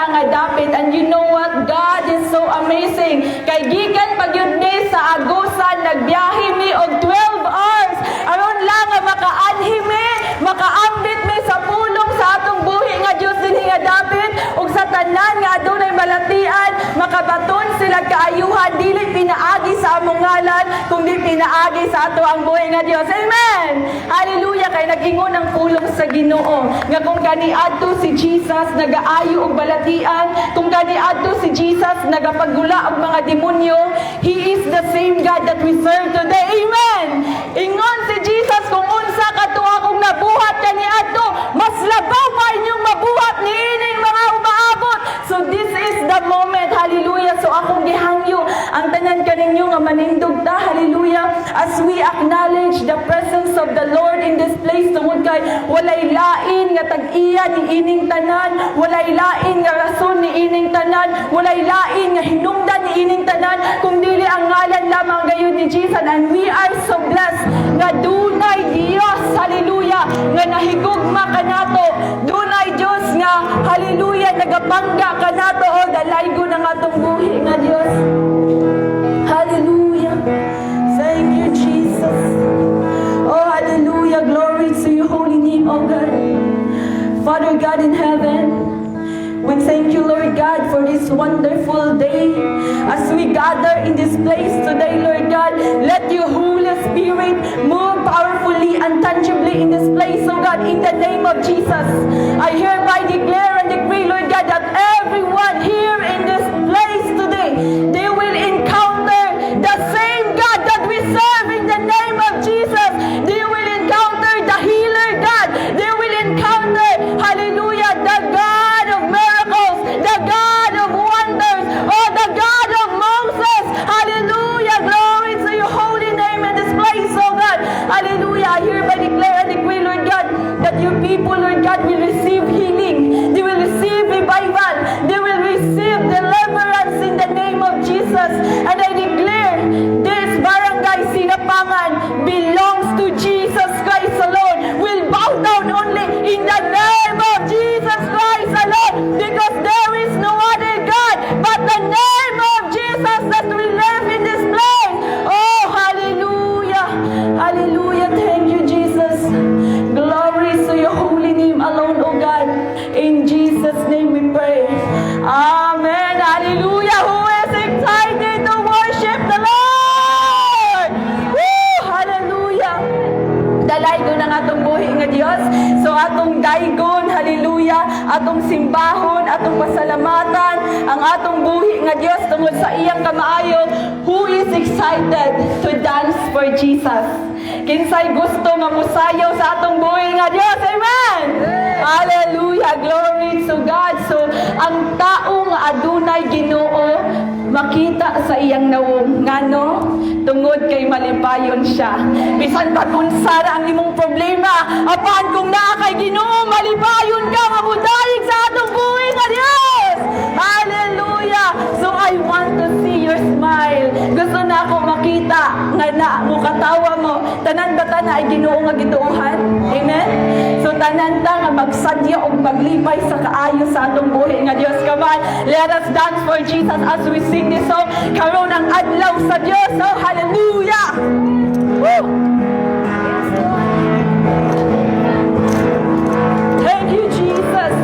ta nga dapit. And you know what? God is so amazing. Kay gikan pag yun ni sa Agusan, nagbiyahe mi og 12 hours. Aron lang nga makaanhi mi, makaambit mi sa pulong sa atong buhi nga Dios dinhi nga dapit. Ug sa tanan nga adunay balatian, makabaton sila kaayuhan, dili pinaagi sa among ngalan, kundi pinaagi sa ato ang buhi nga Dios. Amen! Hallelujah! Kay nag-ingon ang pulong sa Ginoo nga kung kaniadto si Jesus nagaayo og balatian, kung kaniadto si Jesus nagapagula og mga demonyo, He is the same God that we serve today. Amen! Ingon si Jesus kung unsa kadto akong nabuhat kaniadto, mas labaw pa inyong mabuhat niining mga umaabot. So this is the moment. Hallelujah! So akong gihangyo ang tanan kaninyo nga manindog ta. Hallelujah! As we acknowledge the presence of the Lord in this place, tungod kay walay lain nga tag-iya ni ining tanan, walay lain nga rason ni ining tanan, walay lain nga hinungdan ni ining tanan, kung dili ang ngalan lamang gayon ni Jesus. And we are so blessed nga dunay Dios, hallelujah, nga nahigugma kanato, dunay Dios nga, hallelujah, nagapangga kanato o dalaygo ng atong buhi nga Dios. Hallelujah. Thank you, Jesus. Oh, hallelujah. Glory to your holy name, oh God. Father God in heaven, we thank you, Lord God, for this wonderful day. As we gather in this place today, Lord God, let your Holy Spirit move powerfully and tangibly in this place, oh God, in the name of Jesus. I hereby declare and decree, Lord God, that everyone here in this place today, they will encounter the same God that we serve in the name of Jesus. They will encounter the healer God. They will encounter, hallelujah, the God of miracles, the God of wonders, oh, the God of Moses. Hallelujah. Glory to your holy name in this place, oh God. Hallelujah. I hereby declare and decree, Lord God, that your people, Lord God, will receive healing. They will receive revival. They will receive deliverance in the name of Jesus. And I declare this barangay Sinapangan belongs to Jesus Christ alone. Will bow down only in the name of Jesus Christ alone, because there is no other God but the name of Jesus that we live in this place. Oh, hallelujah. Hallelujah. Thank you, Jesus. Glory to your holy name alone, oh God. In Jesus' name we pray. Amen. Hallelujah. Who is excited to worship the Lord? Woo! Hallelujah. Dalaygon ang atong buhi nga Dios. So atong daygon, hallelujah, atong simbahon, atong pasalamatan ang atong buhi nga Dios tungod sa iyang kamaayo. Who is excited to dance for Jesus? Kinsay gusto nga musayaw sa atong buhi nga Dios? Amen. Hallelujah. Glory to God. So ang taong adunay Ginoo makita sa iyang nawong ngano tungod kay malipayon siya. Bisan pa unsa ang imong problema, apan kung naa kay Ginoo malipayon ka, mabudayig sa atong buhi nga Dios. Hallelujah. So I want to see your smile. Gusto na ako makita nga na mo katawa mo. Tanan ba ta na ay Ginoo nga gituohan? Amen. So tanan ta nga magsadya og maglipay sa kaayo sa atong buhi nga Dios. Come on, let us dance for Jesus as we sing this song. Karon ang adlaw sa Dios. So hallelujah. Woo! Thank you, Jesus.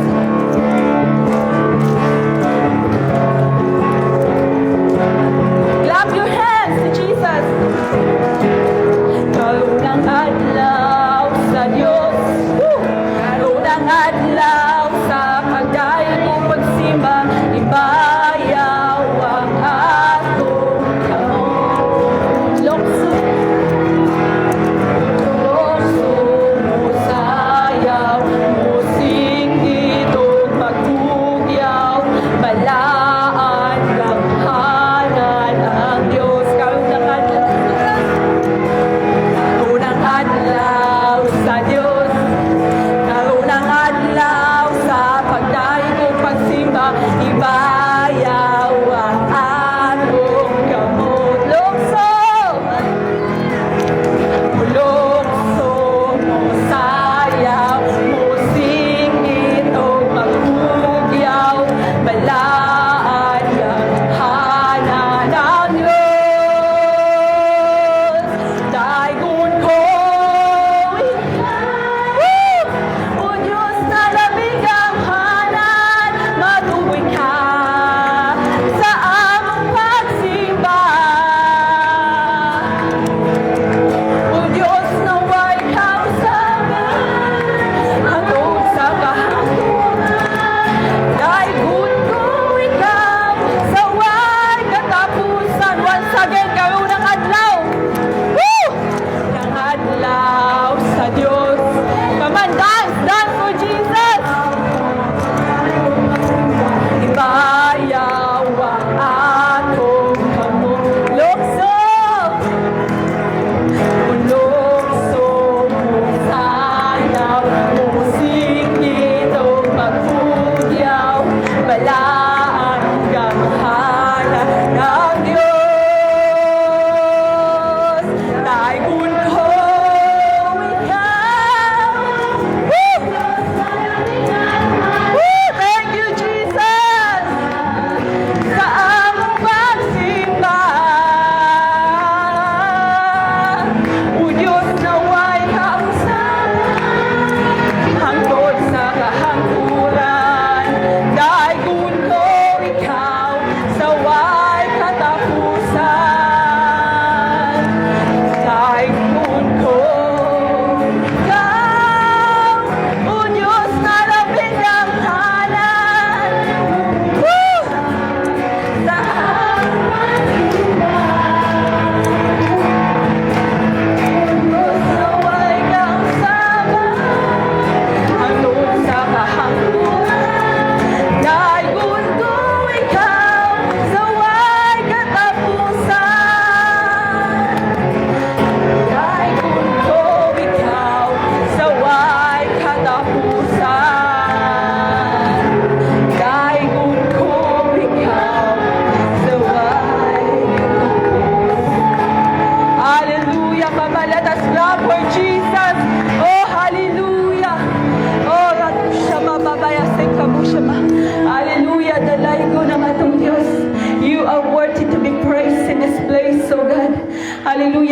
Clap your hands to Jesus. Karon ang adlaw sa Dios. Karon ang adlaw sa pagdayon mo pagsimba, ibayaw ang atong kamot. Lokso.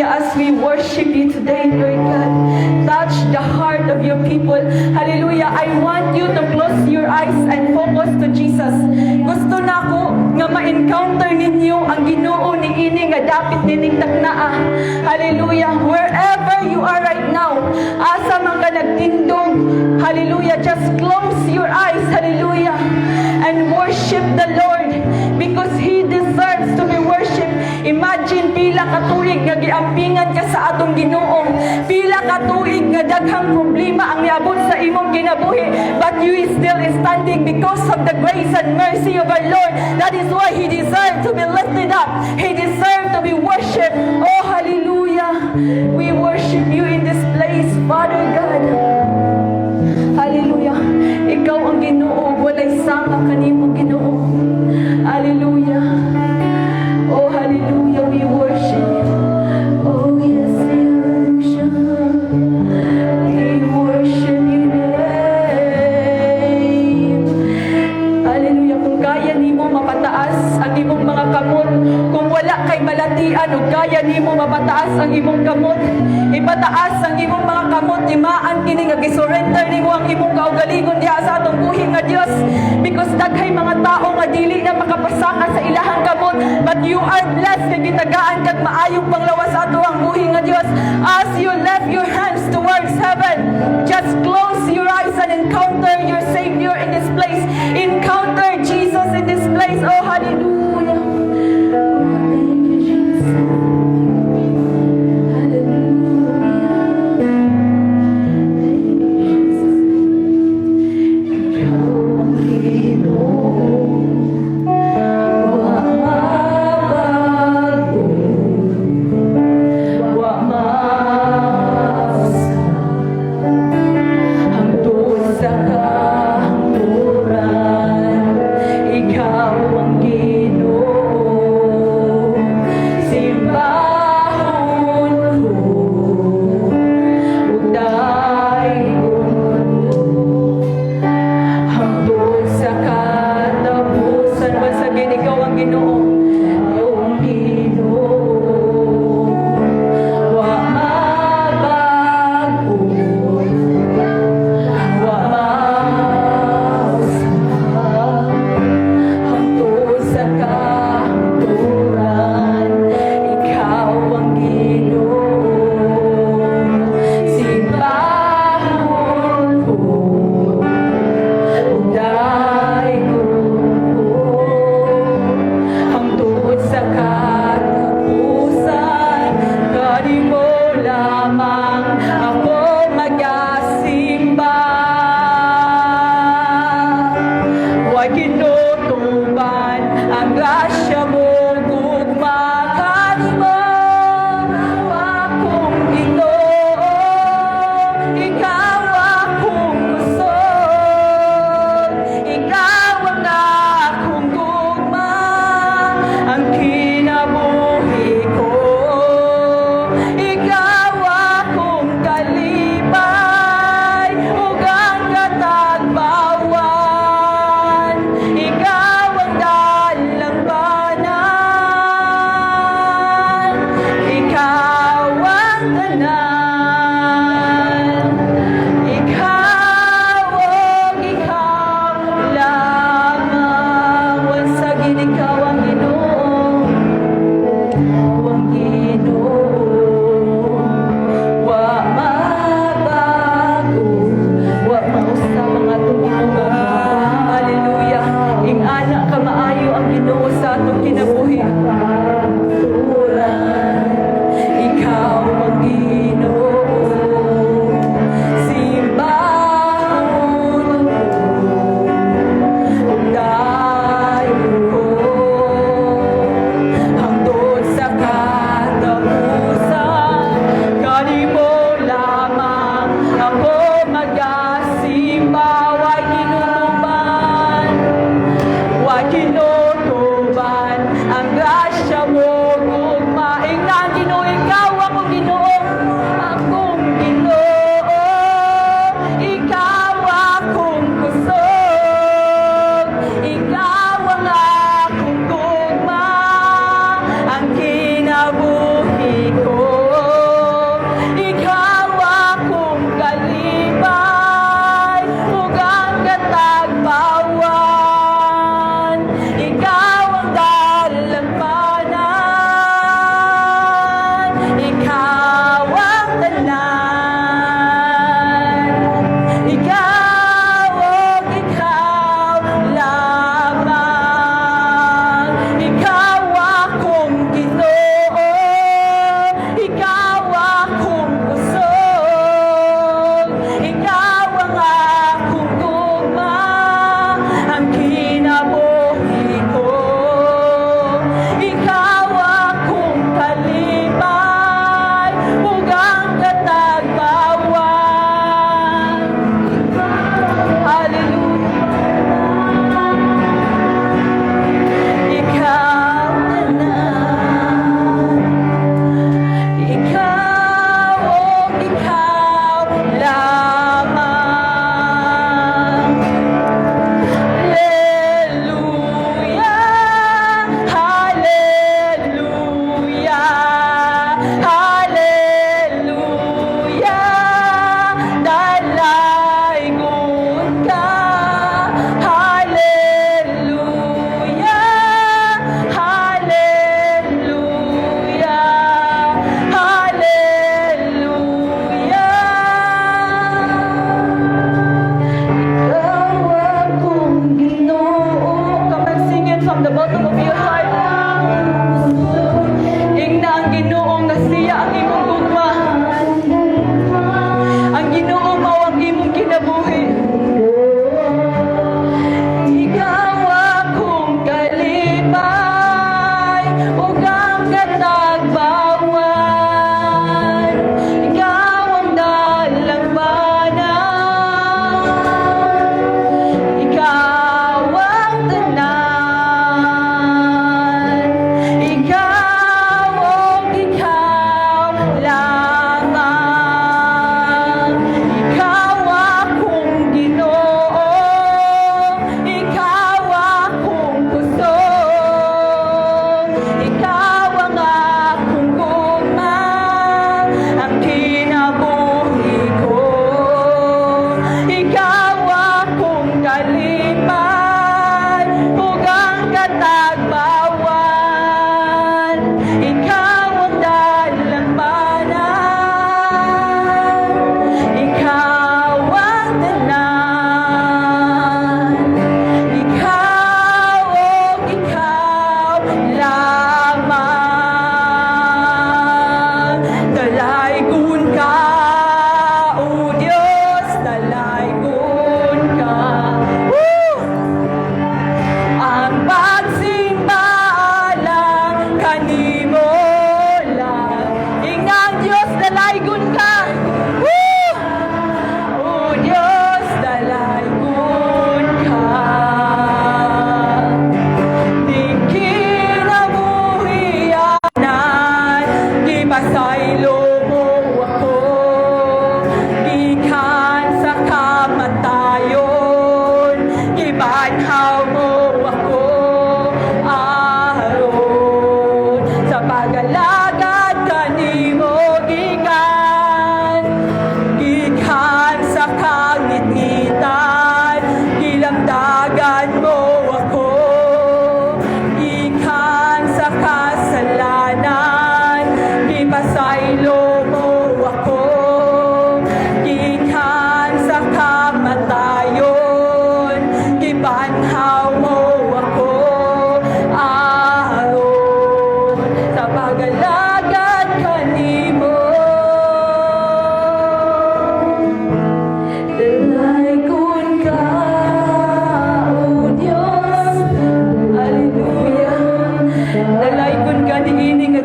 Hallelujah, as we worship you today, Lord God, touch the heart of your people. Hallelujah, I want you to close your eyes and focus to Jesus. Gusto na ko nga ma-encounter ninyo ang Ginoo ni ini nga dapit nining taknaa. Hallelujah, wherever you are right now, asa man ka nagtindog, hallelujah, just close your eyes, hallelujah, and worship the Lord because He deserves to be worshipped. Imagine pila ka tuig nga giampingan ka sa atong Ginoo, pila ka tuig nga daghang problema ang niabot sa imong kinabuhi, but you is still standing because of the grace and mercy of our Lord. That is why He deserves to be lifted up. He deserves to be worshipped. Oh, hallelujah. We worship you in this place, Father God. Hallelujah. Ikaw ang Ginoo, walay sama kanimo Ginoo. Hallelujah. Oh, hallelujah, we worship you. Oh, yes, we worship your name. Hallelujah. Kung kaya nimo mapataas ang imong mga kamot, kung wala kay malatian o kaya nimo mapataas ang imong kamot, ipataas ang imong mga kamot, imaan kini nga gisurrender nimo ang imong kaugalingon diha sa atong buhi nga Dios, because daghay mga tao nga dili na makapasaka sa ilahang kamot, but you are blessed kay gitagaan kag maayong panglawas sa ato ang buhi nga Dios. As you lift your hands towards heaven, just close your eyes and encounter your Savior in this place. Encounter Jesus in this place. Oh, hallelujah. Oh, thank you, Jesus. Ikaw ang dalang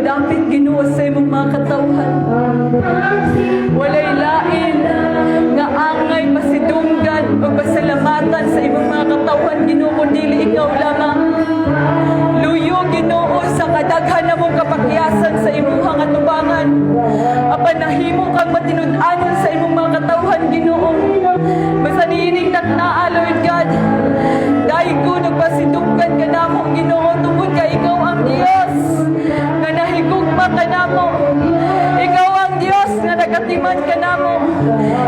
dapit Ginoo sa imong mga katawhan. Walay lain nga angay masidunggan o pasalamatan sa imong mga katawhan Ginoo kundi ikaw lamang. Luyo Ginoo sa kadaghan namong kapakyasan sa imong atubangan. Apan nahimo kang matinud-anon sa imong mga katawhan Ginoo. Basta niining tatnaa Lord God. Dahil ko nagpasidunggan ka namo Ginoo tungod ka ikaw ang Dios nga nahigugma ka namo. Ikaw ang Dios nga nagatiman ka namo.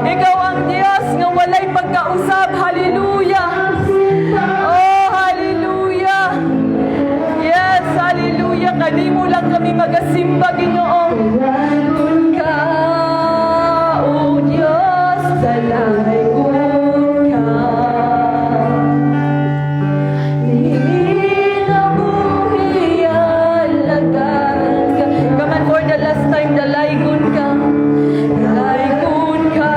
Ikaw ang Dios nga walay pagkausab. Hallelujah. Oh, hallelujah. Yes, hallelujah. Kanimo lang kami magasimba Ginoo. Kun ka, O Diyos, dalaygon ka. Come on, for the last time, dalaygon ka. Dalaygon ka,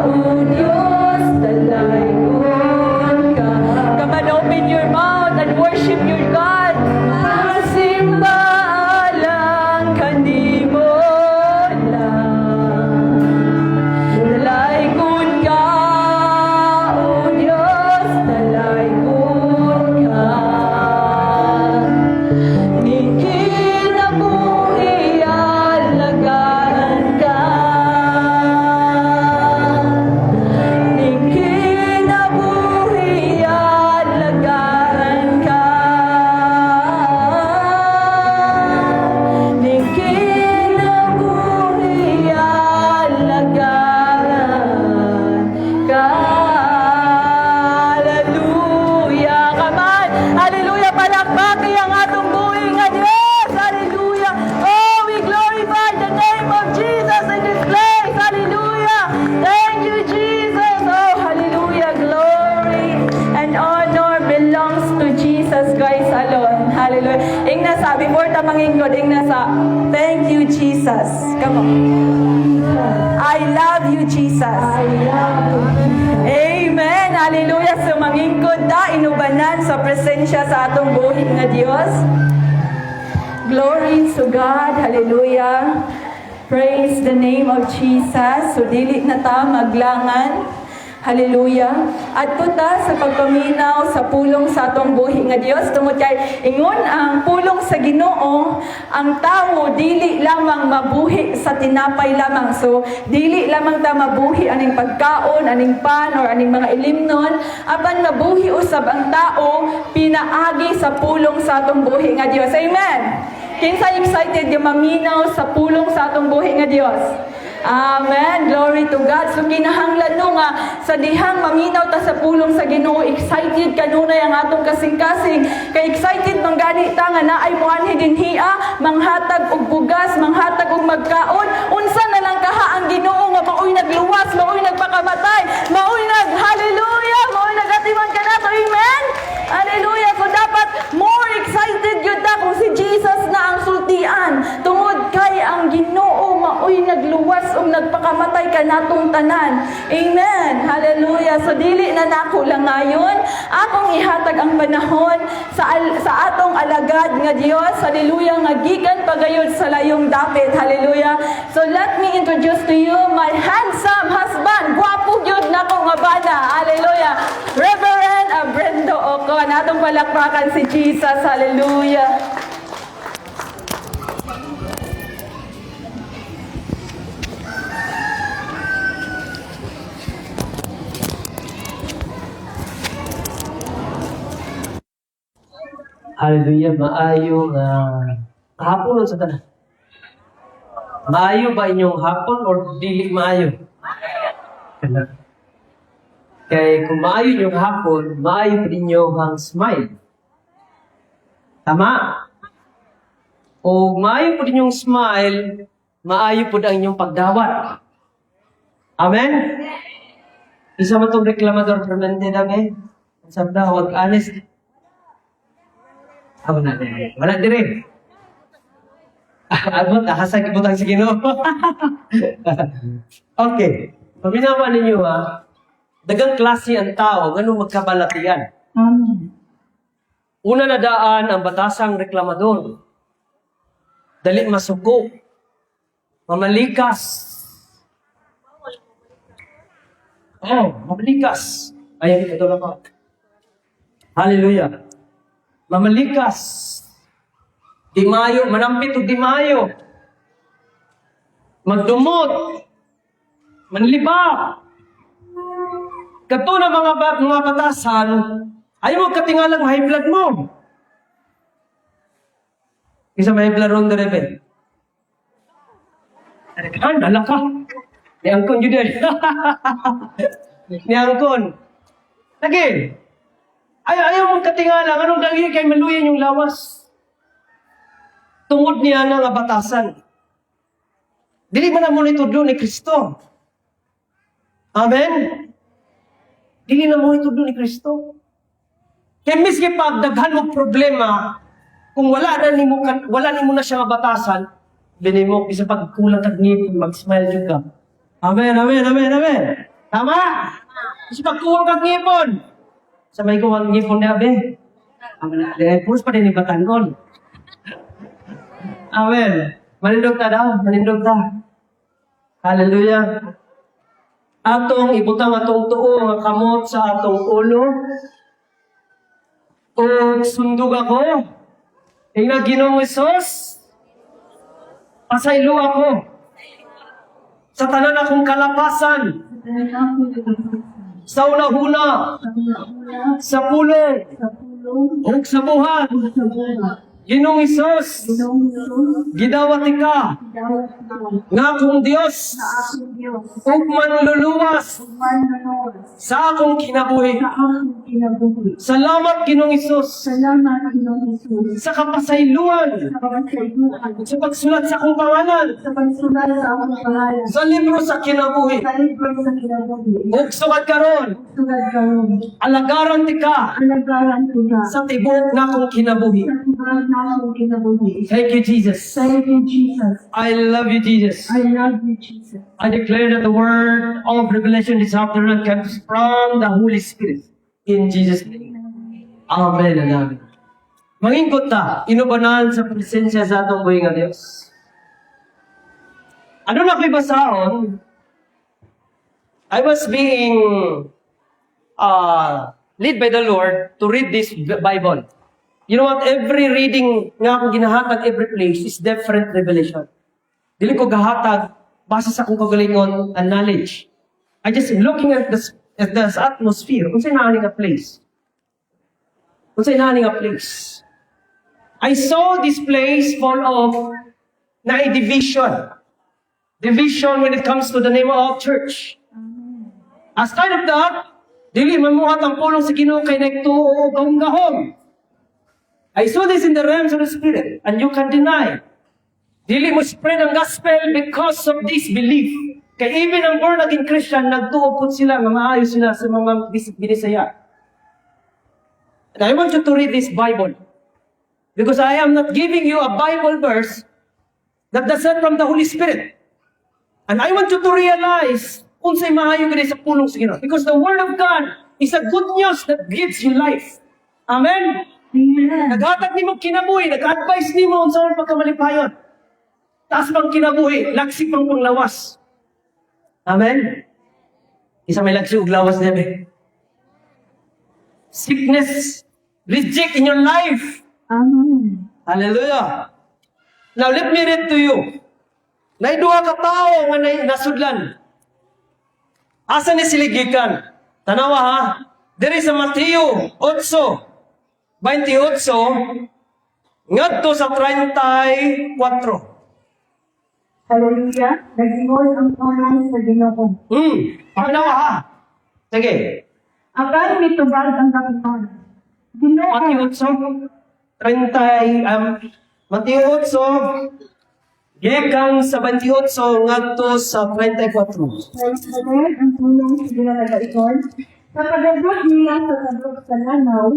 O Diyos, dalaygon ka. Come on, open your mouth and worship your God. Simba lang kanimo lang. Dalaygon ka, O Diyos, dalaygon ka. Ni kinabuhi alagaan ka. Ni kinabuhi alagaan ka. Ni kinabuhi alagaan ka. Hallelujah. Come on. Hallelujah. Palakbaki ang atong buhay nga Diyos. Hallelujah. Oh, we glorify the name of Jesus in this place. Hallelujah. Thank you, Jesus. Oh, hallelujah. Glory and honor belongs to Jesus Christ alone. Hallelujah. Ingna sa, before ta mangingkod, ingna sa, thank you, Jesus. Come on. I love you, Jesus. Amen. Hallelujah. So mangingkod ta, inubanan sa presensya sa atong buhay nga Dios. Glory to God. Hallelujah. Praise the name of Jesus. So dili na ta maglangan. Hallelujah. At ta sa pagpaminaw sa pulong sa atong buhi nga Dios tungod kay ingon ang pulong sa Ginoo, ang tawo dili lamang mabuhi sa tinapay lamang. So dili lamang ta mabuhi aning pagkaon, aning pan or aning mga ilimnon, apan mabuhi usab ang tao pinaagi sa pulong sa atong buhi nga Dios. Amen. Kinsa excited yung maminaw sa pulong sa atong buhi nga Dios? Amen. Glory to God. So kinahanglan no nga sa dihang maminaw ta sa pulong sa Ginoo, excited kanunay ang atong kasing-kasing. Kay excited man gani ta nga naay muanhi dinhiya, manghatag og bugas, manghatag og magkaon. Unsa na lang kaha ang Ginoo nga maoy nagluwas, maoy nagpakamatay, maoy nag hallelujah, maoy nagatiman kanato. Amen. Hallelujah. So dapat more excited yun ta kung si Jesus na ang sultian. Tungod kay ang Ginoo maoy nagluwas o nagpakamatay ka natong tanan. Amen. Hallelujah. So dili na nako lang ngayon akong ihatag ang panahon sa atong alagad nga Dios. Hallelujah. Nga gikan pagayod sa layong dapit. Hallelujah. So let me introduce to you my handsome husband. Gwapo gyud nako nga bana. Hallelujah. Reverend Brendo Ocon. Atong palakpakan si Jesus. Hallelujah. Hallelujah, maayo nga hapon sa tanan. Maayo ba inyong hapon or dili maayo? Kaya kung maayo inyong hapon, maayo pa ninyo ang smile. Tama? O maayo po inyong smile, maayo po ang inyong pagdawat. Amen? Isa mo itong reklamador permanente namin. Sabi na, huwag honest. Wala dire. Abot, hasag ibutang si Ginoo. Okay. Paminawa ninyo ha, dagang klase ang tao, ganun magkabalatian. Una na daan ang batasang reklamador. dali masuko, mamalikas. Oh, mamalikas. Ayan, ito lang ako. Hallelujah. Mamalikas. Dimayo, manampit o dimayo. Magdumot. Manliba. Kato na mga batasan, ayaw mo katingalang high blood mo. Isa may high blood ron na rin. Dala ka. Ni Angkon yun din. Ni Angkon. Lagi. Ayaw mong katingalang. Anong dangin kay maluyan yung lawas? Tungod niya na nga batasan. Dili man na mo ito doon ni Kristo. Amen? Dili na mo ito doon ni Kristo. Kaya miski pag daghan mo problema, kung wala nimo na siya mabatasan, bini mo, isa pag kulang kag ngipon, mag-smile jud ka. Amen, amen, amen, amen. Tama? Isa pag kulang kag ngipon. Sa may kulang ngipon na, abe. Amen, pulos pa din ni batanon. Amen. Manindog ta daw, manindog ta. Hallelujah. Atong ibutang atong tuo nga kamot sa atong ulo. O sundog ako. Ina Ginoong Hesus. Pasaylo ako. Sa tanan akong kalapasan. Sa una-huna. Sa pulong. O sa buhat. Ginoong Hesus. Gidawat ka. Nga akong Diyos. Ug manluluwas sa akong kinabuhi. Salamat Ginoong Hesus sa kapasayloan, sa pagsulat sa akong pangalan sa libro sa kinabuhi. Ug sugad karon alagaran ti ka sa tibuok na akong kinabuhi. Thank you, Jesus. Thank you, Jesus. I love you, Jesus. I love you, Jesus. I declare that the word of revelation this afternoon comes from the Holy Spirit. In Jesus' name. Amen and amen. Mangingkot ta, inubanan sa presensya sa atong buhay nga Diyos. Ano na ko'y basahon? I was being led by the Lord to read this Bible. You know what? Every reading nga akong ginahatag every place is different revelation. Dili ko gahatag base sa akong kagalingon and knowledge. I just looking at the atmosphere. Kung sa'yo naaning a place. Kung sa'yo naaning a place. I saw this place full of na a division. Division when it comes to the name of church. Aside of that, dili mamuhat ang pulong sa Ginoo kay nagtuo og gahom. I saw this in the realms of the Spirit, and you can deny. Dili mo spread ang gospel because of this belief. Kaya even ang born-again Christian, nagtuupot sila, nga maayos sila sa mga binisaya. And I want you to read this Bible. Because I am not giving you a Bible verse that is sent from the Holy Spirit. And I want you to realize kung sa'y maayo gani sa pulong sa Ginoo. Because the Word of God is a good news that gives you life. Amen? Amen. Naghatag ni mo kinabuhi, nag-advise ni mo sa pagkamalipayon. Taas pang kinabuhi, lagsik pang panglawas. Amen? Isa may lagsik ug lawas niya. Sickness, reject in your life. Amen. Hallelujah. Now let me read to you. Naiduha ka tao nga nasudlan. Asa ni siligikan? Tanawa ha. Diri sa Mateo 8. 28, ngadto sa 34. Hallelujah. Nag-ingon ang pangalan sa Ginoo. Pangalawa ha. Sige. Akan mitubag ang kapitan. Ginoo. Mateo 8, 30, Mateo 8, gikan sa 28 ngadto sa 34. Nag-ingon ang tulong sa ginalagaigon. Sa pagdagdag nila sa kadlok sa lanaw,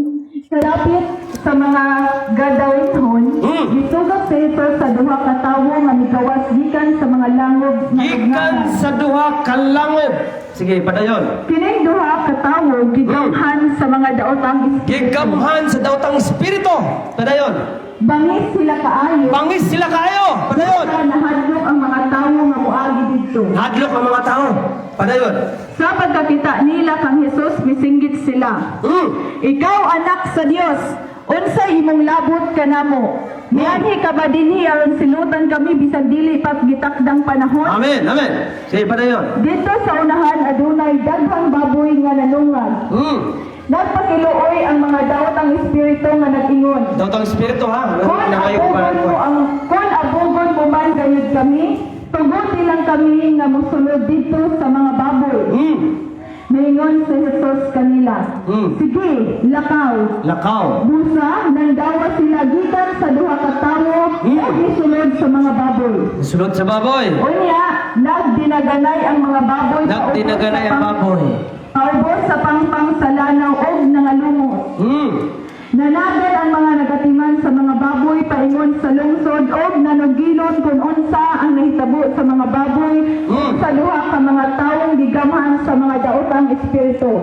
sa lapit sa mga gadawinhon, gitugag sa ito sa duha ka tawo nga migawas gikan sa mga langob Gikan sa duha ka langob Sige, padayon. Kining duha ka tawo gigamhan sa mga daotang espiritu. Gigamhan sa daotang espiritu. Padayon. Bangis sila kaayo. Bangis sila kayo. Padayon. Sa nahadlok ang mga tawo nga moagi didto. Hadlok ang mga tao. Padayon. Sa pagkakita nila kang Hesus misinggit sila. Ikaw anak sa Dios, unsay imong labot kanamo? Nianhi ka ba dinhi aron silutan kami bisan dili pat gitakdang panahon? Amen. Amen. Sige, padayon. Dito sa unahan adunay daghang baboy nga nanungag. Nagpakiluoy ang mga daotang espiritu nga nag-ingon. Daotang espiritu ha. Kung abugon mo man gayud kami, tuguti lang kami nga mosunod dito sa mga baboy. Maingon si Jesus kanila. Sige, lakaw. Lakaw. Busa, nandawa sila gikan sa duha ka tawo o isunod sa mga baboy. Sunod sa baboy. Unya, nagdinaganay ang mga baboy Nagdinaganay ang baboy. Arbos sa pangpang sa lanaw o nangalungo. Nanagan ang mga nagatiman sa mga baboy paingon sa lungsod o nanugilon kung unsa ang nahitabo sa mga baboy sa duha ka mga taong gigamhan sa mga daotang espiritu.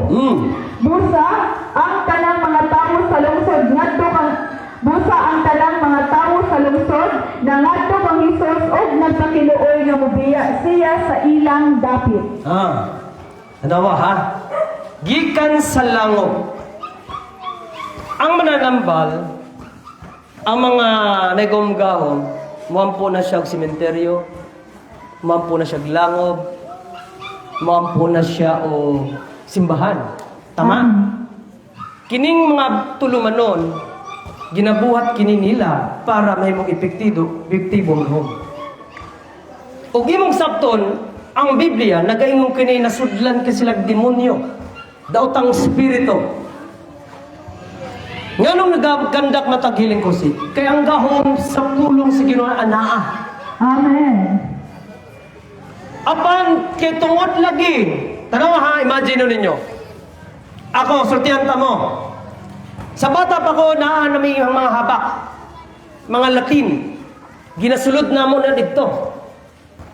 Busa ang tanang mga tao sa lungsod ngadto kang Busa ang tanang mga tao sa lungsod nangadto kang Hesus og nagpakiluoy nga mobiya siya sa ilang dapit. Anawa ha? Gikan sa langop. Ang mananambal, ang mga negomgahom, muampo na siya og sementeryo, muampo na siya og langob, muampo na siya o simbahan. Tama? Kining mga tulumanon, ginabuhat kini nila para may mong epektibong home. Og imong sabton, ang Biblia nagaingong kini nasudlan ka sila demonyo, daotang spirito. Nganong nagagandak mataghiling ko si? Kaya ang gahom sa pulong sa Ginoo anaa. Amen. Apan kay tungod lagi. Tanaw ha, imagine ninyo. Ako, sultihan ta mo. Sa bata pa ko naa nami ang mga habak. Mga Latin. Ginasulod na mo na dito.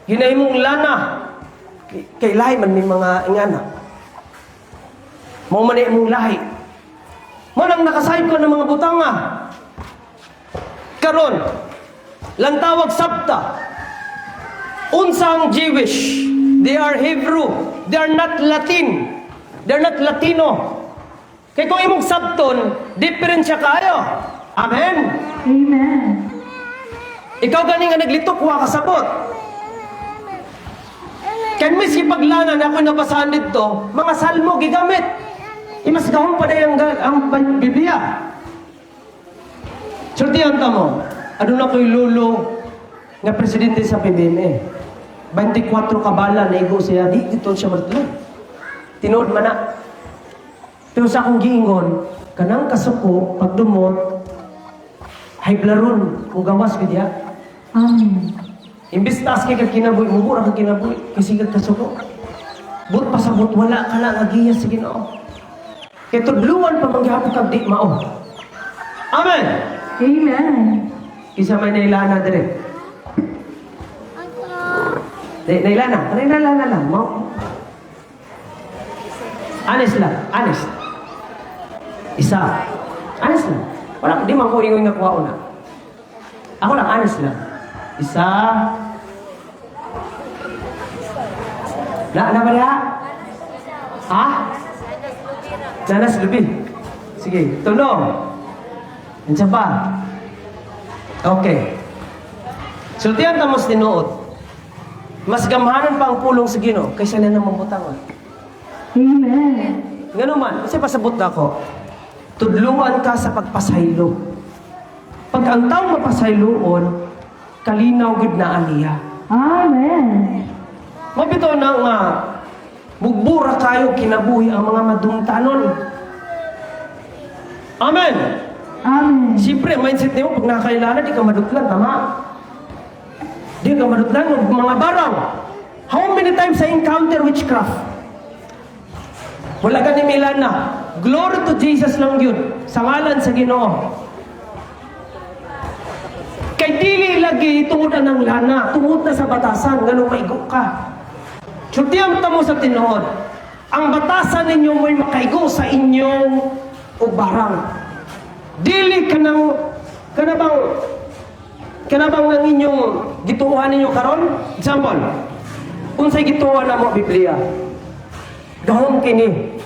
Ginahimong lana. Kay lahi man may mga ingana. Mao man imong lahi. Mo nang nakasayod ko ng mga butanga. Karon, lantawag sabta. Unsang Jewish. They are Hebrew. They are not Latin. They are not Latino. Kaya kung imong sabton, different siya kayo. Amen. Amen. Ikaw gani nga naglitok, wa kasabot. Kaya miski paglanan ako nabasahan dito, mga salmo gigamit. Imas gahong pa na ang Biblia. Sultihan ta mo, ano na ko'y lulo nga presidente sa PBM. 24 kabala na igo siya, dito siya martuloy. Tinood man na. Pero sa akong giingon, kanang kasuko, pagdumot, haiblaron, kung gawas ko diya. Amen. Imbis taas kay kinabuhi, mubura ka kinabuhi, kasi kasuko. But pasabot, wala ka lang agiya sa Ginoo. Kaya tudluan pa mangyapon kag di mao. Amen. Amen. Isa may nailana dire. Nailana lang. Mo. Honest lang. Honest. Isa. Honest lang. Wala, di man ko ingon nga kuha una. Ako lang, honest lang. Isa. Na ba niya? Ha? Nanas lebih. Sige, tulong. Nandiyan pa. Okay. Sultihan ta mo sa tinuod. Mas gamhanan pa ang pulong sa Ginoo kaysa na namang butangan. Amen. Ngano man, kasi pasabot na ako. Tudluan ka sa pagpasaylo. Pag ang tao mapasayloon, kalinaw gid na aniya. Amen. Mabito na nga, bugbura kayo kinabuhi ang mga madungtanon. Amen. Amen. Siyempre, mindset niyo, pag nakakailala, di ka madutlan, tama? Di ka madutlan ng mga barang. How many times I encounter witchcraft? Wala ka ni Milana. Glory to Jesus lang yun. Sa ngalan sa Ginoo. Kay dili lagi tungod na ng lana, tungod na sa batasan, ganun maigo ka. Sutiyam ta mo sa tinuod. ang batasan ninyo mo'y makaigo sa inyong ubarang. Dili kanabang ng inyong gituuhan ninyo karon. Example, unsay gituuhan na mo Biblia? Gahom kini.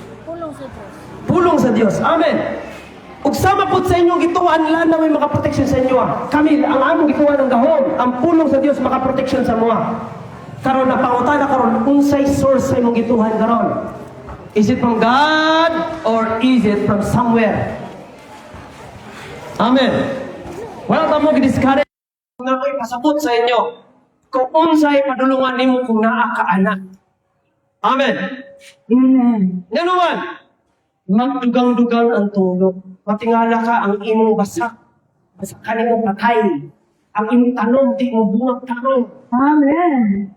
Pulong sa Dios. Amen. Ug sama pud sa inyong gituan lang na may makaproteksyon sa inyo. Kami ang among gituan ng gahom, ang pulong sa Dios makaproteksyon sa mo. Karon na pangutana karon unsay source sa imong gituhan karon? Is it from God or is it from somewhere? Amen. Wala ta mo gidiscourage na ko'y pasabot sa inyo kung unsay padulungan nimo kung naa ka anak. Amen. Ganuman. Magdugang-dugang ang tulog. Matingala ka ang imong basak. Basak ka nimo patay. Ang imong tanong, di mo buwag tanong. Amen.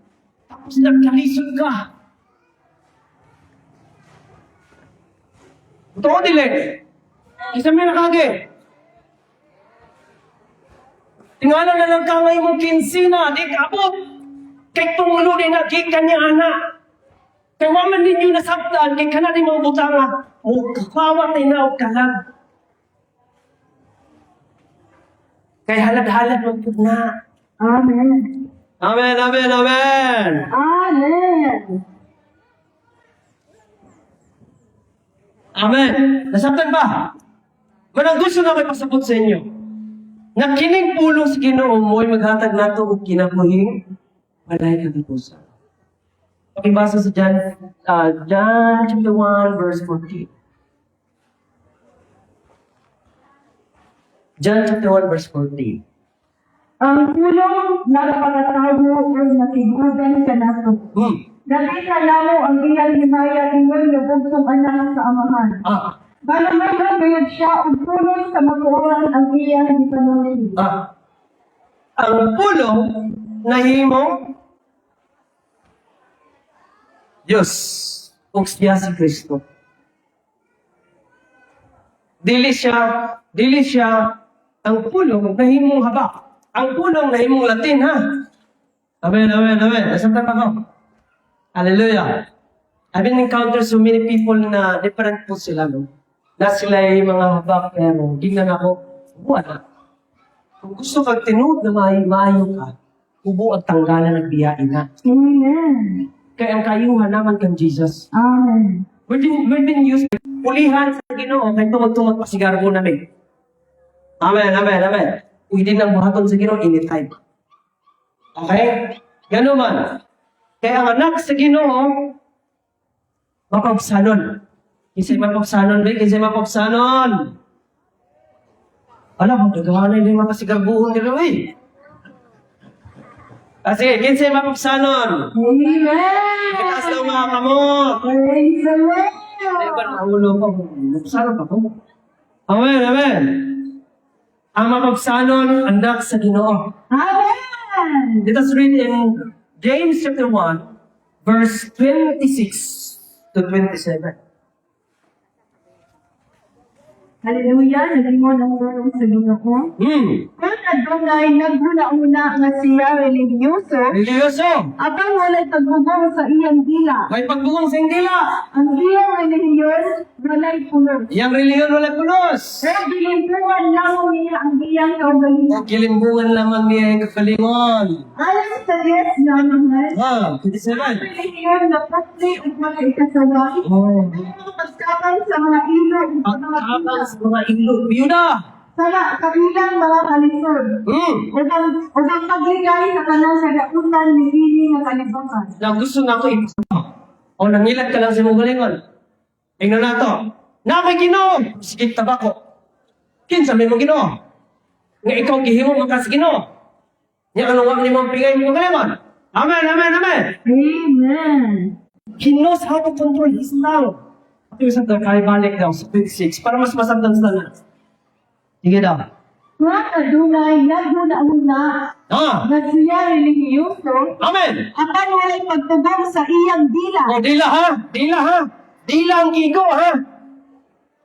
Tapos nagkalisod ka. Totoo nila. Isa may nakage. Tingala na lang ka nga imong kinsina, di kabot. Kay tunglo din nagikan niya anak. Kaya waman ninyo nasabtan, kay ka na rin mga butanga, o kakawat ay naog ka lang. Kaya halad-halad magpud na. Amen. Amen, amen, amen. Amen. Amen. Nasabtan ba? Manang gusto na may pasabot sa inyo. Na kining pulong sa Ginoo mo'y maghatag nato og kinabuhing walay katapusan. Pakibasa sa John chapter 1, verse 14. John chapter 1, verse 14. Ang pulong na napakatago ay nakigugan sa nato. Nakita namo ang iyang himaya ingon nga bugsong anak sa amahan. Balaman gayud siya ang pulong sa magkuoran ang iyang gipanulid. Ang pulong nahimo Diyos ug siya si Kristo. Dili siya ang pulong nahimong habak. Ang pulong nahimong Latin, ha? Amen, amen, amen. Nasabtan ako. Hallelujah. I've been encountered so many people na different po sila, no? Na sila ay mga habak, pero tingnan ako, buwan na. Kung gusto kang tinuod na maayo ka, ubo at tanggalan ng biyain na. Amen. Kaya ang kayuhan naman kang Jesus. Amen. We've been used pulihan sa Ginoo kay tungod-tungod pa sigarbo namin. Amen, amen, amen. Pwede nang buhaton sa Ginoo anytime. Okay? Ganun man. Kaya ang anak sa Ginoo, mapagsanon. Kisay mapagsanon, ba? Kisay mapagsanon. Alam mo, nagawa na yung mga sigarbuhon nila, eh. Sige, kinsay mapagsanon. Amen. Itaas lang mga kamot. Praise the Lord. Ay, ba nahulo ko? Mapagsanon pa ko. Amen, amen. Ang mapagsanon, anak sa Ginoo. Amen. Let us read in James chapter 1, verse 26 to 27. Hallelujah. Nagingon ang tulong sa Ginoo. Kung adunay naguna-una nga siya religyoso, Religyoso. abang walay pagbubong sa iyang dila. May pagbungong sa dila. Ang iyang relihiyon walay puno. Yang reliyon wala pulos. Pero bilimpuan lang niya ang iyang kaugalingon. O kilimbungan lamang niya yung kakalingon. Alam sa Diyos na mahal, 27. relihiyon na pati at makaikasawa. Oh. Pagkakan sa mga ilog at mga Pagkakang sa mga ilo. Biyuda. sa kabilang mga kalisod. O ang pagligay sa kanan sa dautan ni Bini nga kalibutan. Na gusto nga ako ipasama. O nangilat ka lang sa mong galingon. Tingnan na to. Na ako'y Ginoo. Sige, tabako. Kinsa may mong Ginoo. Nga ikaw gihimo makas Ginoo. Nga ano wag ni mong pingay mong galingon. Amen, amen, amen. Amen. He knows how to control his tongue. Ito yung sa kay balik daw sa 26 para mas masabdan sa na. Sige daw. Nga adunay naguna-una nga siya relihiyoso, Amen. apan walay pagtubong sa iyang dila. O dila ha. Dila ha. Dila ang gigo ha.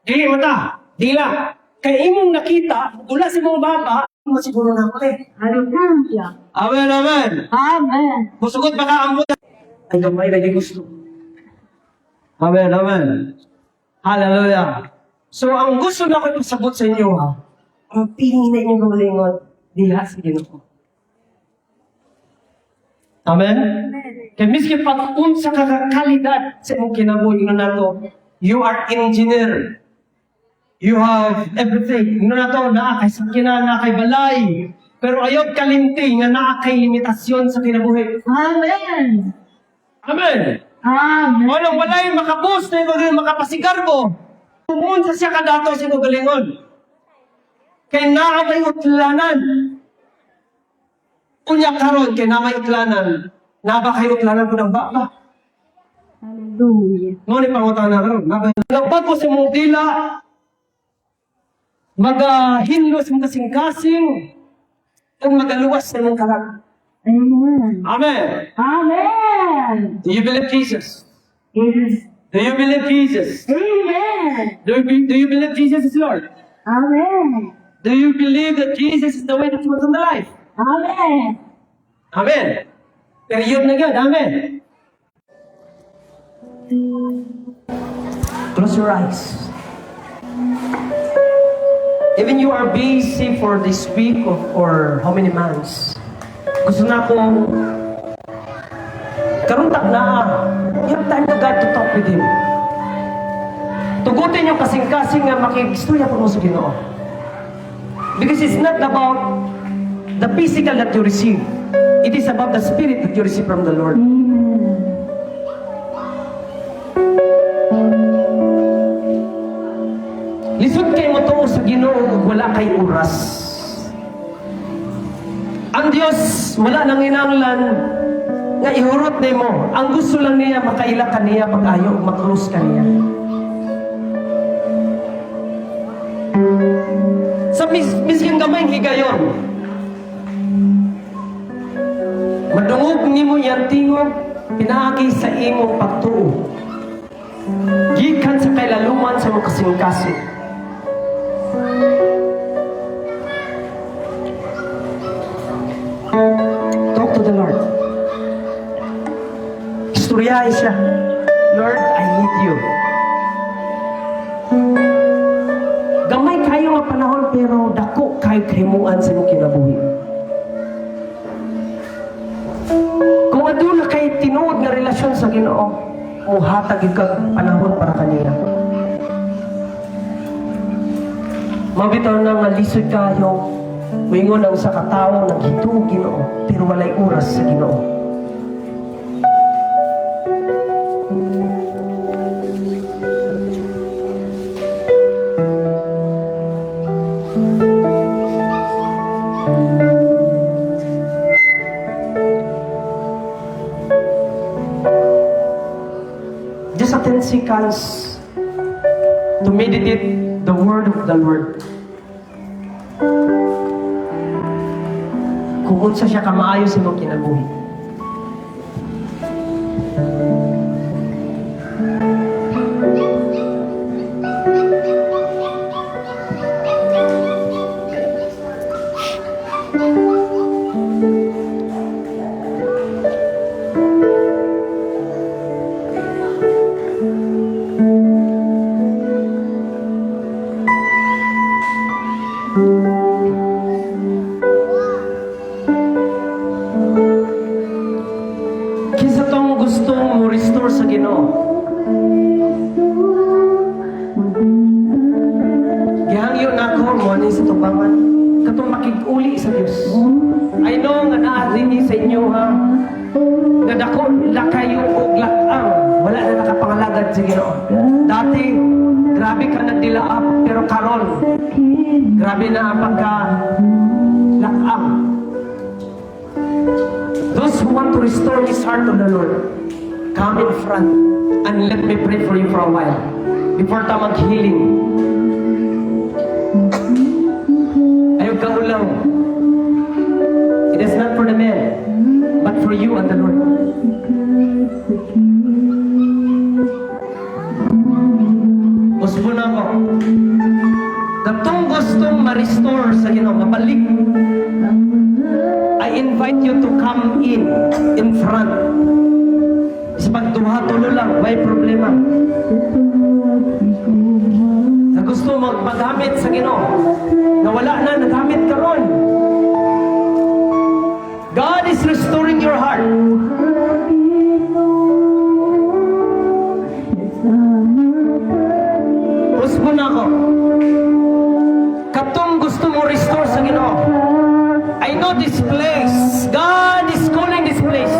Dili mata. Dila. Kay imong nakita, gula si mong baba, masiguro na ako eh. Hallelujah. Amen, amen. Amen. Musugot baka ang buta. Ay, gamay lagi gusto. Amen, amen. Hallelujah. So, ang gusto na ko ipasabot sa inyo, ha? Ang tingin na inyong galingon, diha sa Ginoo. Amen? Kaya miski pag-unsa ka kakalidad sa imong kinabuhi na nato, you are engineer. You have everything. Ino na to, naa kay sakyanan, naa kay balay. Pero ayaw kalinti nga naa kay limitasyon sa kinabuhi. Amen. Amen. Amen. Walang walay makabus na yung makapasigarbo. Pumunta siya kadato sa iyong galingon. Kay naa may utlanan. Unya karon kay naa may utlanan. Naba kay utlanan ko ng baba. Hallelujah. Ngunit pangutangan na karon. Nagbago sa mong dila. Magahinlo sa mong kasing-kasing. At magaluwas sa mong kalag. Amen. Amen. Amen. Do you believe Jesus? Yes. Do you believe Jesus? Amen. Do you believe Jesus is Lord? Amen. Do you believe that Jesus is the way, the truth, and the life? Amen. Amen. Period na yun. Amen. Close your eyes. Even you are busy for this week or how many months, gusto na akong karuntak na you have time to God to talk with Him. Tugutin yung kasing-kasing nga makikistorya po mo sa Ginoo. Because it's not about the physical that you receive. It is about the spirit that you receive from the Lord. Lisod kay mo to sa Ginoo ug wala kay oras. Ang Dios wala nang inanglan nga ihurot nimo. Ang gusto lang niya makaila ka niya pag-ayo ug makrus ka niya. Sa miskin gamay higayon. Madungog nimo yang tingog pinaagi sa imong pagtuo. Gikan sa kailaluman sa mga kasing-kasing. Talk to the Lord. Istoryahin siya. Lord, I need you. Gamay kayo nga panahon pero dako kayo krimuan sa imong kinabuhi. Kung aduna kay tinuod nga relasyon sa Ginoo, muhatag ikaw panahon para kaniya. Mabitaw na nga lisod kayo, wingon ang sa katao ng hituog Ginoo, pero walay oras sa Ginoo. Just 10 seconds to meditate the word of the Lord. Kung unsa siya kamaayo sa imong kinabuhi. Kisa tong gusto mo restore sa Ginoo. Gihangyo na ko mo ni sa tubangan. Katong makig-uli sa Dios. I know nga naa dinhi sa inyo ha. Nga dako lakayo og lakang. Wala na nakapangalagad sa Ginoo. Dati grabe ka nagdilaap pero karon grabe na ang pagka lakang. Those who want to restore his heart to the Lord, come in front and let me pray for you for a while before ta mag-healing. Ayaw ka ulaw. It is not for the men, but for you and the Lord. Usbo na ako. Datong gustong ma-restore sa Ginoo, mabalik. I invite you to come in front. Sa pagtuha-tulo lang, may problema. Sa gusto magpagamit sa Ginoo, na wala na, nagamit ka ron. God is restoring your heart. Usbo na ako. Katong gusto mo restore sa Ginoo. I know this place. God is calling this place.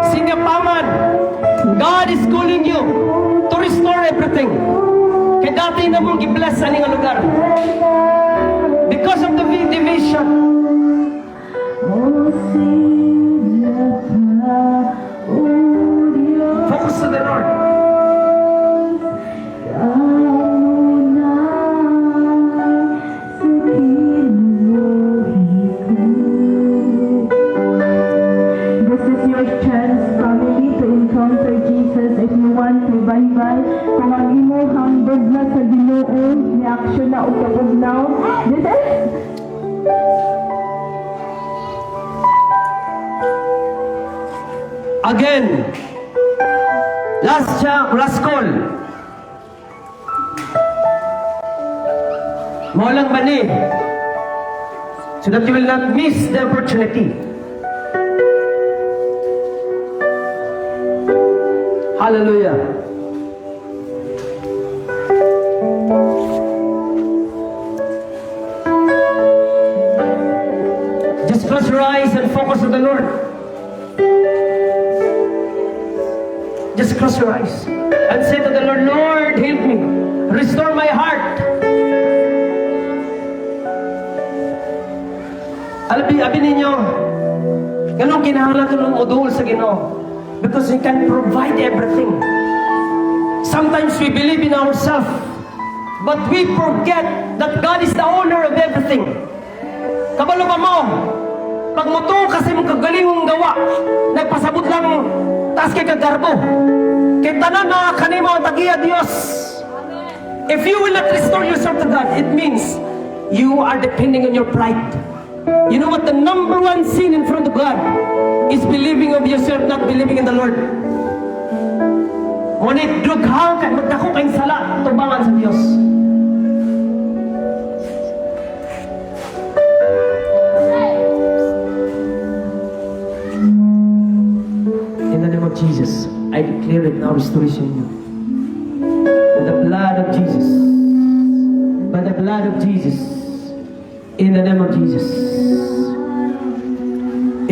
Singapaman. God is calling you to restore everything. Kaya dati na mong i-bless sa nga lugar. Because of the division. Focus to the Lord. This is your chance, family, to encounter Jesus if you want revival. Kung ang imo hambog na sa Ginoo, reaction na o kapugnaw. This is Again. Last call. Maulang mani. So that you will not miss the opportunity. Hallelujah. Just close your eyes and focus on the Lord. Just close your eyes and say to the Lord, Lord, help me. Restore my heart. Abi ninyo, ganun kinahanglan ko ng udol sa Ginoo. Because He can provide everything. Sometimes we believe in ourselves, but we forget that God is the owner of everything. Kabalo ba mo? Pag muto kasi mong kagalingong gawa, nagpasabot lang taas kay kagarbo. Kay tanan na kanimo ang tagiya Dios. If you will not restore yourself to God, it means you are depending on your pride. You know what? The number one sin in front of God is believing of yourself, not believing in the Lord. Ngunit dughang kay magdako kay sala tubangan sa Dios. In the name of Jesus, I declare it now, restoration in you. By the blood of Jesus. By the blood of Jesus. In the name of Jesus.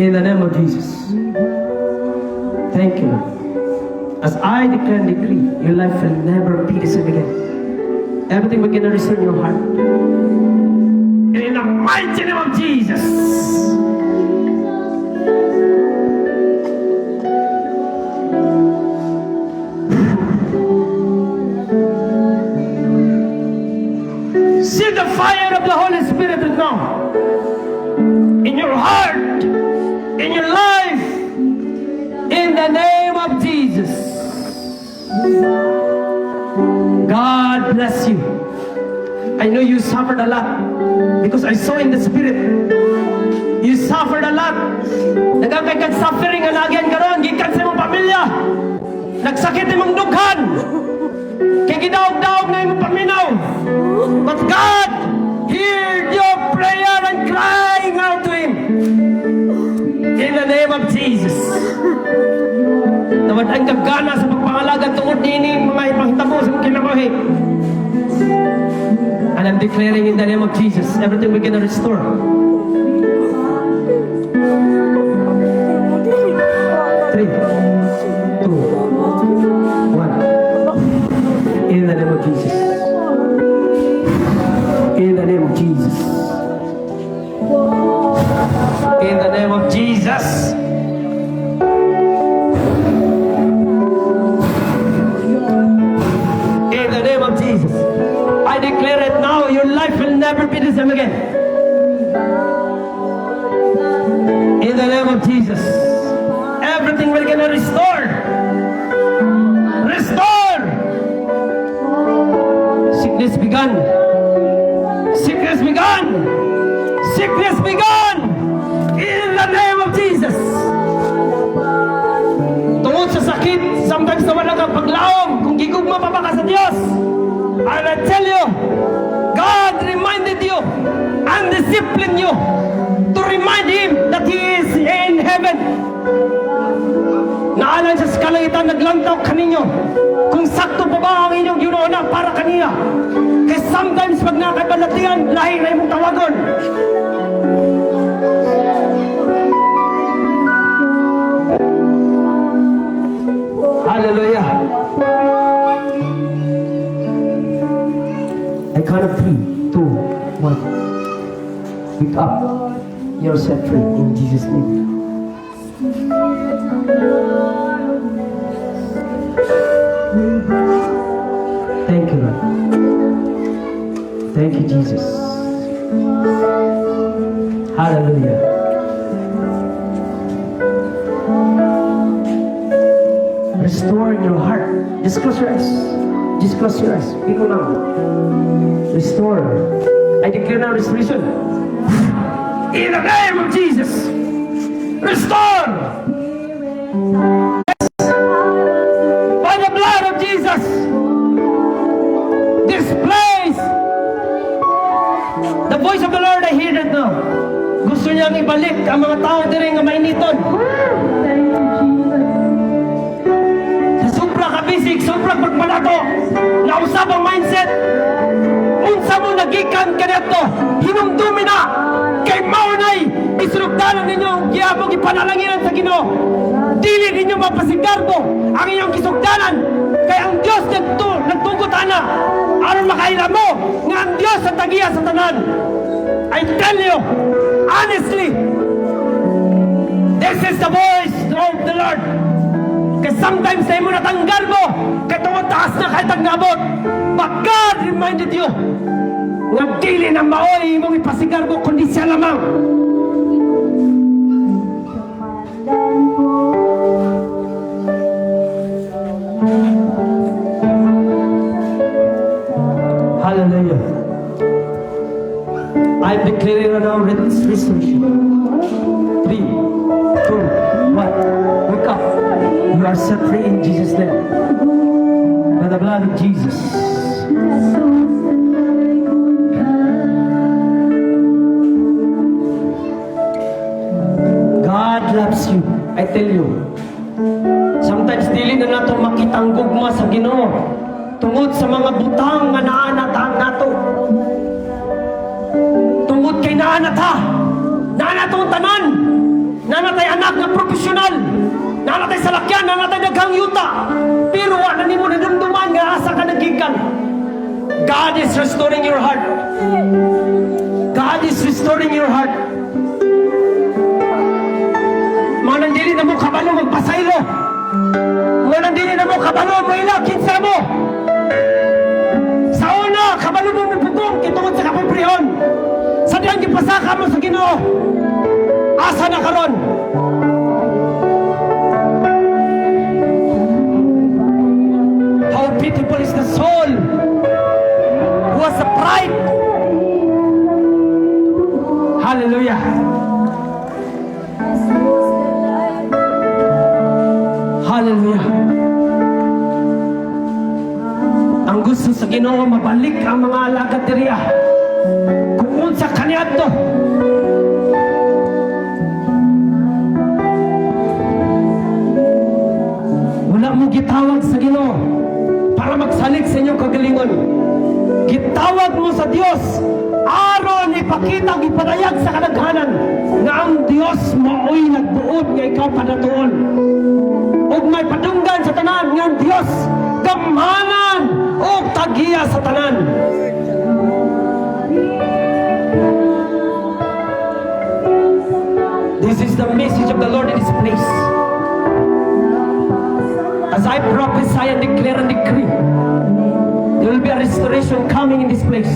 In the name of Jesus. Thank you. As I declare and decree, your life will never be the same again. Everything will get restored in your heart. In the mighty name of Jesus. See the fire of the Holy Spirit now. In your heart. In your life. In the name of Jesus. God bless you. I know you suffered a lot because I saw in the spirit. You suffered a lot. Nagkakay kang suffering ang nagyan karon, gikan sa imong pamilya. Nagsakit imong dughan. Kay gidaog-daog na imong paminaw. But God heard your prayer and crying out to Him. In the name of Jesus. Nawad ang kagana sa pagpangalaga tungod nini mga ipangtabo sa kinabuhi. And I'm declaring in the name of Jesus, everything we're gonna restore. Three, two, one. In the name of Jesus. In the name of Jesus. In the name of Jesus. In the name of Jesus. I declare it now, your life will never be the same again. In the name of Jesus. Everything will get restored. Restore. Sickness begun. Sickness begun. Sickness begun. In the name of Jesus. Tungod sa sakit, sa Naong, kung gigugma pa ba ka sa Diyos, and I tell you, God reminded you and disciplined you to remind Him that He is in heaven. Naalan sa kalangitan, naglantaw kaninyo kung sakto pa ba ang inyong ginuuna para kaniya. Kaya sometimes pag nakabalatian, lahi na imong tawagon. Hallelujah. I count of 3, 2, 1. Wake up. You're set free in Jesus' name. Thank you, Lord. Thank you, Jesus. Hallelujah. Restore in your heart. Just close your eyes. Just close your eyes. Pico now. Restore. I declare now restoration. In the name of Jesus. Restore. By the blood of Jesus. This place. The voice of the Lord, I hear it now. Gusto niyang ibalik ang mga tao diri nga mainiton. Kabisig, sobrang pagpalato, nausap ang mindset, unsa mo nagikan kanito, hinumdumi na, kay maunay, isunugdanan ninyo ang giyabong ipanalanginan sa Ginoo. Dili ninyo mapasigarbo ang inyong kisugdanan, kay ang Diyos nagtungkot ana, aron makaila mo, nga ang Diyos sa tagiya sa tanan. I tell you, honestly, this is the voice of the Lord. Kasi sometimes tayo mo natanggal mo, kaya tungod taas na kahit nagabot. But God reminded you, nga dili na maoy mong ipasigar mo, kundi siya lamang. Hallelujah. I'm declaring now restoration. 3, 2, 1. Wake up. You are set free in Jesus' name. By the blood of Jesus. God loves you. I tell you. Sometimes dili na nato makitang gugma sa Ginoo tungod sa mga butang nga naanatang nato. Tungod kay naanata. Naanatong tanan. Naanatay anak na profesional. Nanatay sa lakyan, nanatay daghang yuta. Pero wala nimo nadumduman nga asa ka nagikan. God is restoring your heart. God is restoring your heart. Mga nandili na mo kabalo magpasaylo. Mga nandili na mo kabalo mo ilaw kinsa mo. Sa una, kabalo mo mapugong kitungod sa kapobrehon. Sa diyang gipasaka mo sa Ginoo. Asa na karon? Beautiful is the soul who has the pride. Hallelujah. Hallelujah. Ang gusto sa Ginoo mabalik ang mga alagad diriya. Kung unsa kaniadto. Wala mo gitawag sa Ginoo para magsalig sa inyong kagalingon. Gitawag mo sa Diyos aron ipakita ang ipadayag sa kadaghanan nga ang Diyos maoy nagbuod nga ikaw padatuon. Ug may padunggan sa tanan nga ang Diyos gamhanan o tagiya sa tanan. This is the message of the Lord in this place. As I prophesy and declare and decree, there will be a restoration coming in this place.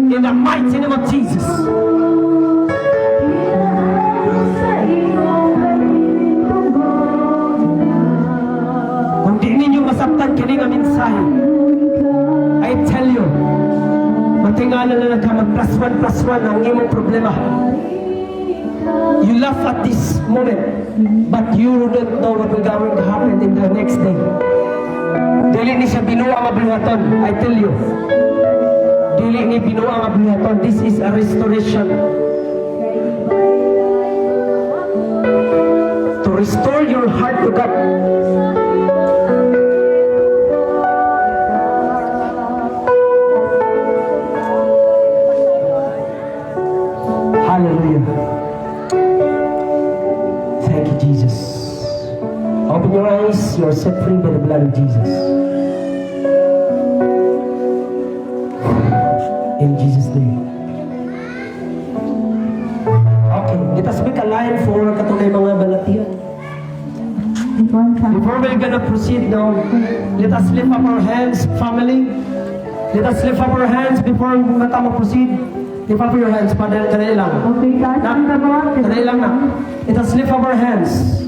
In the mighty name of Jesus. Kung di ninyo masabtan kining ang mensahe, I tell you, matingala na ka mag +1 ang imong problema. You laugh at this moment, but you don't know what will going to happen in the next day. Dili ni siya binuwa nga buluhaton. I tell you. Dili ni binuwa nga buluhaton. This is a restoration. To restore your heart to God. Hallelujah. Thank you, Jesus. Open your eyes. You are set free by the blood of Jesus. In Jesus' name. Okay, let us make a line for katunay mga balatian. Before we're gonna proceed now, let us lift up our hands, family. Let us lift up our hands before mata mag-proceed. Lift up your hands, Padre, kanay lang. Okay, guys, ang gagawa. Kanay lang na. Let us lift up our hands.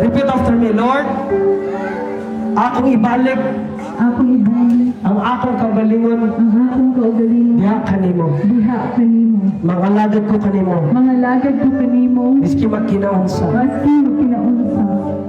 Repeat after me, Lord. Akong ibalik Akong ibalik ang akong kagalingon ang akong kaugalingon. diha kanimo. Diha kanimo. Mga lagad ko kanimo. Mga lagad ko kanimo. Miski magkinaunsa. Maski kinaunsa.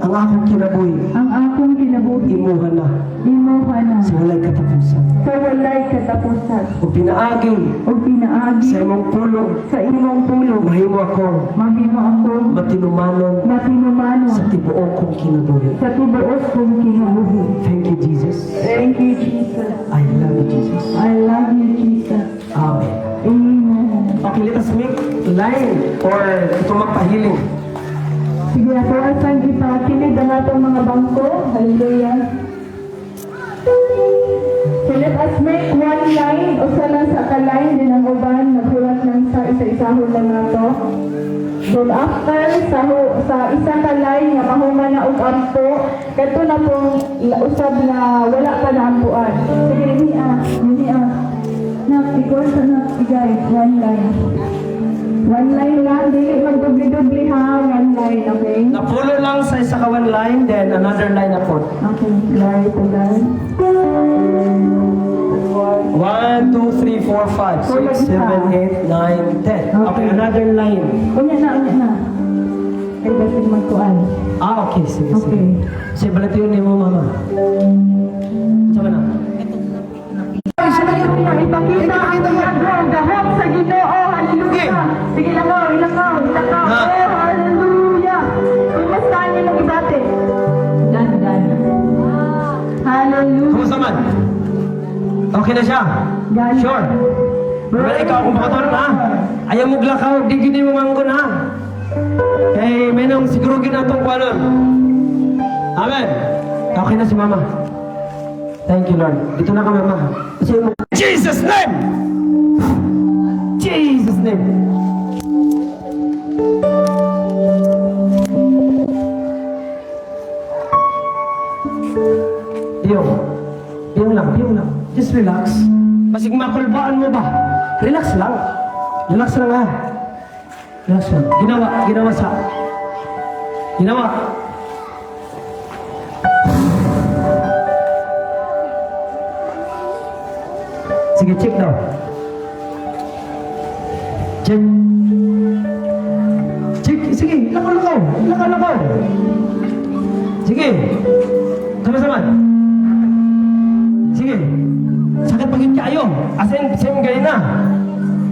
Ang akong kinabuhi. Ang akong kinabuhi. Imuha na. Imuha na. Sa walay katapusan. Sa walay katapusan. O pinaagi O pinaagi sa imong pulong. sa imong pulong. Mahimo ako Mahimo ako matinumanon matinumano sa tibuok kong kinabuhi. sa tibuos kong kinabuhi. Thank you, Jesus. Thank you, Jesus. I love you, Jesus. I love you, Jesus. Amen. Amen. Okay, let us make line or itong magpahiling. Sige, ako asang ipakinig ang atong mga bangko. Hallelujah. So let us make one line o sa lang sa ka-line din ang uban. Maghulat lang sa isa-isahon lang nato. Then after sa isa ka-line nga mahuman na og ampo, kadto na pong usab na wala pa na ampuan. Sige, ini Nak, ikaw sa nak, guys, one line. One line lang, dili magdubli-dubli ha, one line, okay? Napulo lang sa isa ka one line, then another line na po. Okay, glory to God. 1, 2, 3, 4, 5, 6, 7, 8, 9, 10. Okay, another line. Unya na. Ay, basin magkuan. Okay, sige, sige. Okay. Sige, balatiyon niyo mo, mama. Saan na? Hallelujah, ipakita ang gahot sa Ginoo. Hallelujah. Sige, ilakaw. Ha? Oh, hallelujah. Kumustahan niyo ng ibate? Dan. Hallelujah. Kumusta man? Okay na siya? Gan. Sure. Pero ikaw akong pakatoon ha? Ayaw mo glakaw, di gini mo manggon ha? Eh, may nang siguro ginatong kwanon. Amen. Okay na si mama. Thank you, Lord. Dito na ka, mama. Kasi mo. Jesus' name! Jesus' name! Yung lang. Just relax. Masig makulbaan mo ba? Relax lang. Relax lang ha. Relax lang. Ginawa. Sige, check daw. Check. Sige, lakaw. Sige. Sama-sama. Sige. Sakit pagin kayo. Asin, same ganyan na.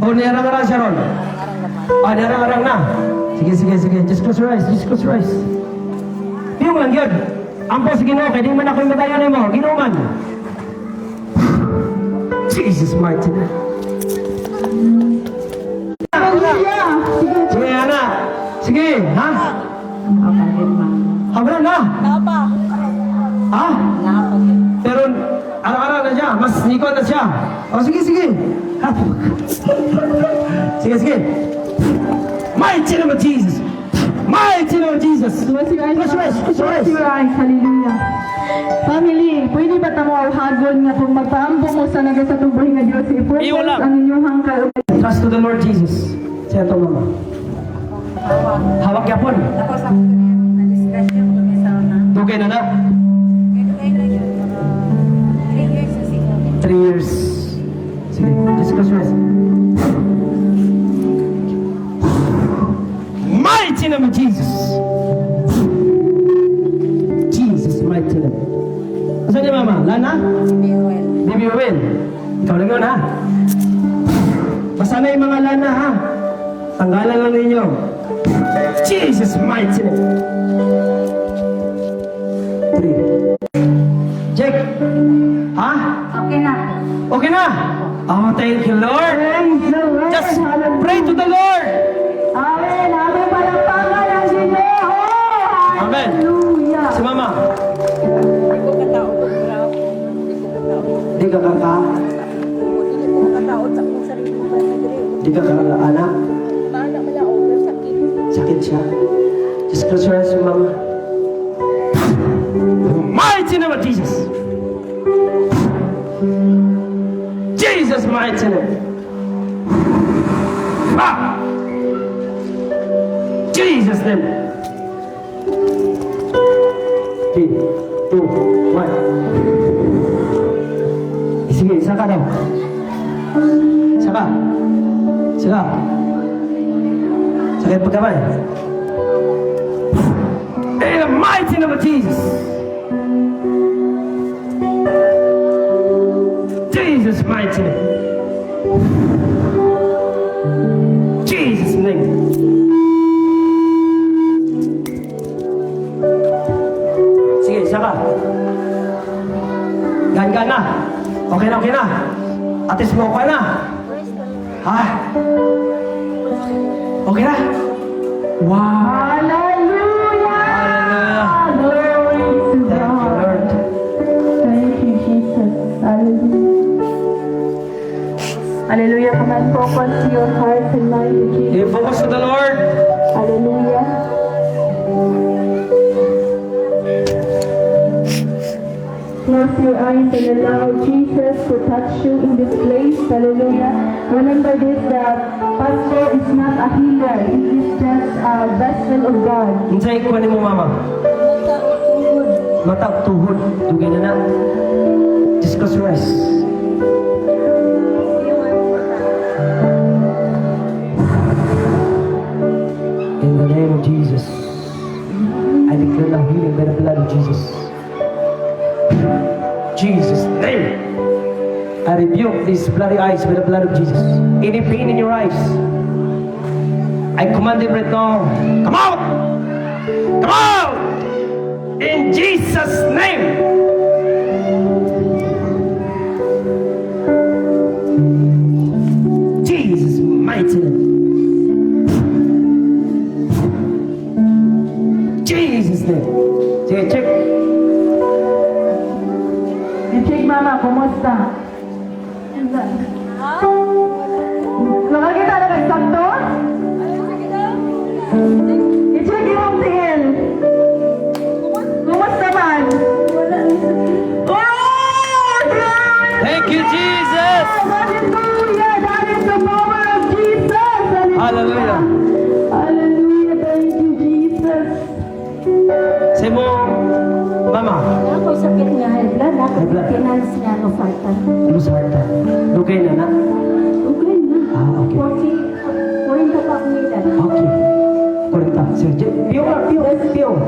O, niyarang-arang siya ron. Niyarang-arang na. Sige. Just close your eyes. Piyong lang yun. Ampo si Ginoo, kaya di man ako yung matayan mo. Ginoo man. Jesus mighty name. Hallelujah. Sige, anak. Sige, ha? Habla na. Ha? Pero, araw-araw na siya. Mas nikot na siya. O, sige. Sige. Mighty name of Jesus. Close your eyes. Hallelujah. Family, pwede ba tamo hagon nga kung magpaambo mo sa naga sa tubuhi nga Diyos, i-focus ang inyong hangkal. Trust to the Lord Jesus. Siya ito, mama. Hawak yapon. Dugay na na. 3 years. Sige, just close your eyes. Mighty name of Jesus. Jesus, mighty name. Basta na yung mga lana ha. Tanggalan lang ninyo. Jesus mighty name. 3. Check. Ha? Okay na. Okay na? Oh, thank you, Lord. Just pray to the Lord. Amen. Amen. Palakpakan ang Ginoo. Amen. Hallelujah. Si Mama. Hindi ko kataon ko bro. Di ka kaka. Hindi ko kataon sa kong sarili ko sa diri. Di ka kaka anak. Paano mala over sakit. Sakit siya. Just close your eyes, Mama. Mighty name of Jesus. Jesus mighty name. Ah! Jesus name. 3, 2, 1. Sige, isa ka daw. Isa ka. Isa ka. Sakit pagkamay. In the mighty name of Jesus. Jesus mighty name. Jesus name. Sige, isa ka. Gan-gan na. Okay na, okay na. Atis mo ka na. Ha? Okay na? Wow. Hallelujah. Hallelujah. Glory to Thank you, God. Lord. Thank you, Jesus. Hallelujah. Hallelujah. Command focus to your heart and mind, Jesus. You focus to the Lord. Hallelujah. Close your eyes and allow Jesus to touch you in this place. Hallelujah. Remember this, that pastor is not a healer. He is just a vessel of God. Unsay kuha mo, Mama? Mata o tuhod. Dugay na na. Just close your eyes. In the name of Jesus, I declare now healing by the blood of Jesus. Jesus' name. I rebuke these bloody eyes by the blood of Jesus. Any pain in your eyes, I command them right now. Come out! Come out! In Jesus' name. Jesus' mighty name. Jesus' name. Sige, check. I-check mama, kumusta? Nakakita na kay sakto? I-check yung tingin. Kumusta man? Oh! Thank you, Jesus. Hallelujah! That is the power of Jesus! Hallelujah. Hallelujah! Thank you, Jesus! Say mo, Mama, Ako sakit nga high blood. Ako High blood. finance niya no falta. ano sa harta? Lugay na na? Okay na. Ah, okay. 40 pa kumita. Okay. Kurita. Sige, piyo.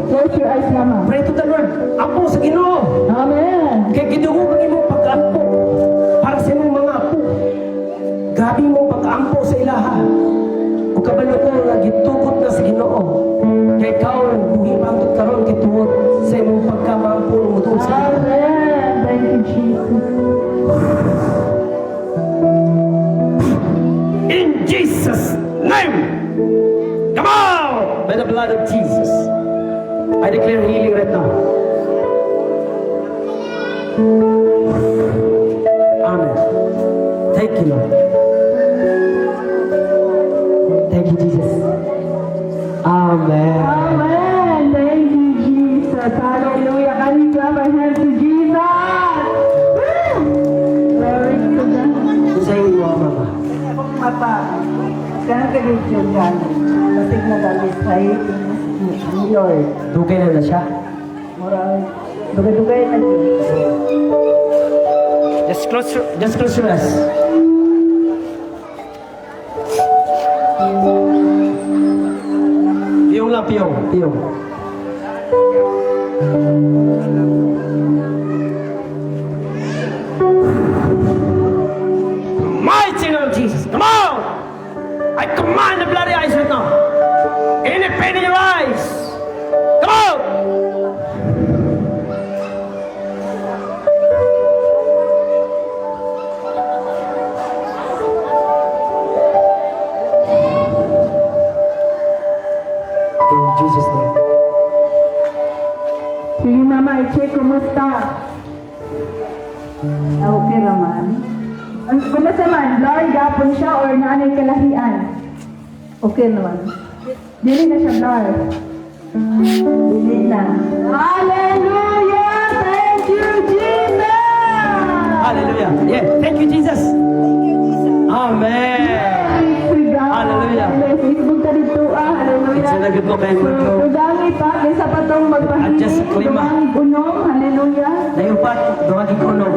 Close your eyes, mama. Pray to the Lord. Apo sa Ginoo. Amen! Kay Ginoo kang imong pag-ampo para sa imong mga apo. Gabi mo pag-ampo sa ilaha. O kabalo ko nga gitugot na sa Ginoo. Kay ikaw buhi pangtot karon gitugot sa imong pagkamampo mo tungod sa Ginoo. Amen! Thank you, Jesus. In Jesus' name. Come on! By the blood of Jesus. I declare healing right now. Amen. Thank you, Lord. Thank you, Jesus. Amen. Amen! Thank you, Jesus. Hallelujah! Can you clap our hands to Jesus? Woo! Glory to God. Sa iyo, Mama. Akong mapa. Kaya ka-YouTube yan. Kasi nagalis sa'yo. Ni Lord. Dugay na siya. Murang dugay-dugay na yun. Just close your eyes. Piyong lang, piyong. Mighty name of Jesus. Come on! kumusta? Okay naman. Kumusta man, Lord, gapon siya or naanay kalahian? Okay naman. Dili na siya, Lord. Dili na. Hallelujah! Thank you, Jesus! Hallelujah. Yeah. Thank you, Jesus. Amen. Hallelujah. Facebook ka dito, hallelujah. It's a good mo kayo mo. Tudangi pa, kaysa pa itong magpahilig, Adjust sa klima. tudangi unong, hallelujah. Nayupat, doon ang ikonom.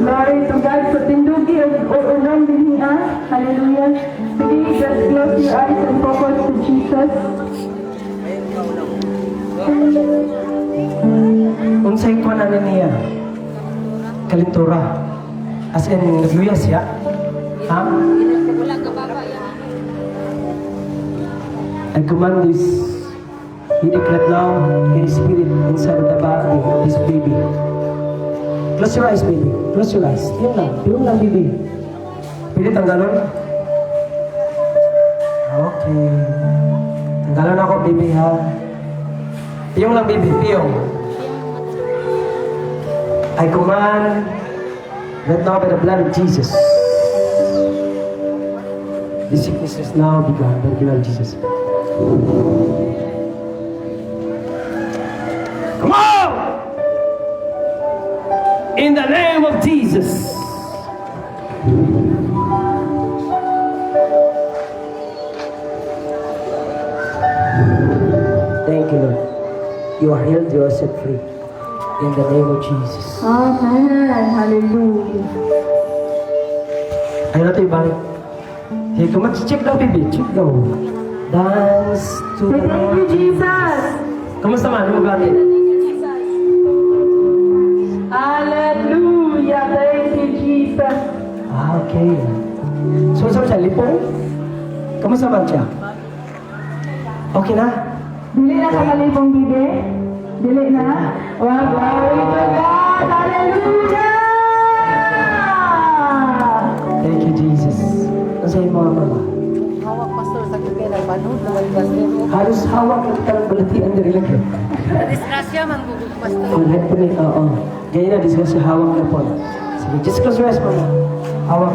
Glory to God, so tindugi o unong dinhiya, hallelujah. Sige, just close your eyes and focus to Jesus. Unsay ko na niya? Kalintura. As in, nagluya siya. Ha? I command this. He declared now in his spirit inside of the body of this baby. Close your eyes, baby. Close your eyes. Yun lang, baby. Pwede tanggalon? Okay. Tanggalon ako, baby, ha? Piyong lang, baby. Piyong. I command right now by the blood of Jesus. This sickness is now begun by the blood of Jesus. Come on! In the name of Jesus. Thank you, Lord. You are healed, you are set free. In the name of Jesus. Amen, hallelujah. Ayaw natin ibalik. Hey, come on, check daw, baby. Check daw. Dance to the Thank you, Lord. Jesus. Kamusta man? Ano ba natin? Hallelujah, thank you, Jesus. Okay. So, saan siya? Lipong? Kamusta man siya? Okay na? Dili na sa kalibong bibi? Dili na? Wow, glory to God! Hallelujah! Thank you, Jesus. Ano sa'yo mga mama? Hawak pastor sa kipera. Paano? Luwal pastor. Halos hawak ang tarang balatian na rin lang. Disgrasya man gugug pastor. Lahat po rin, oo. Ganyan na, discuss siya, hawak na po. Sige, just close your eyes, mama. Hawak.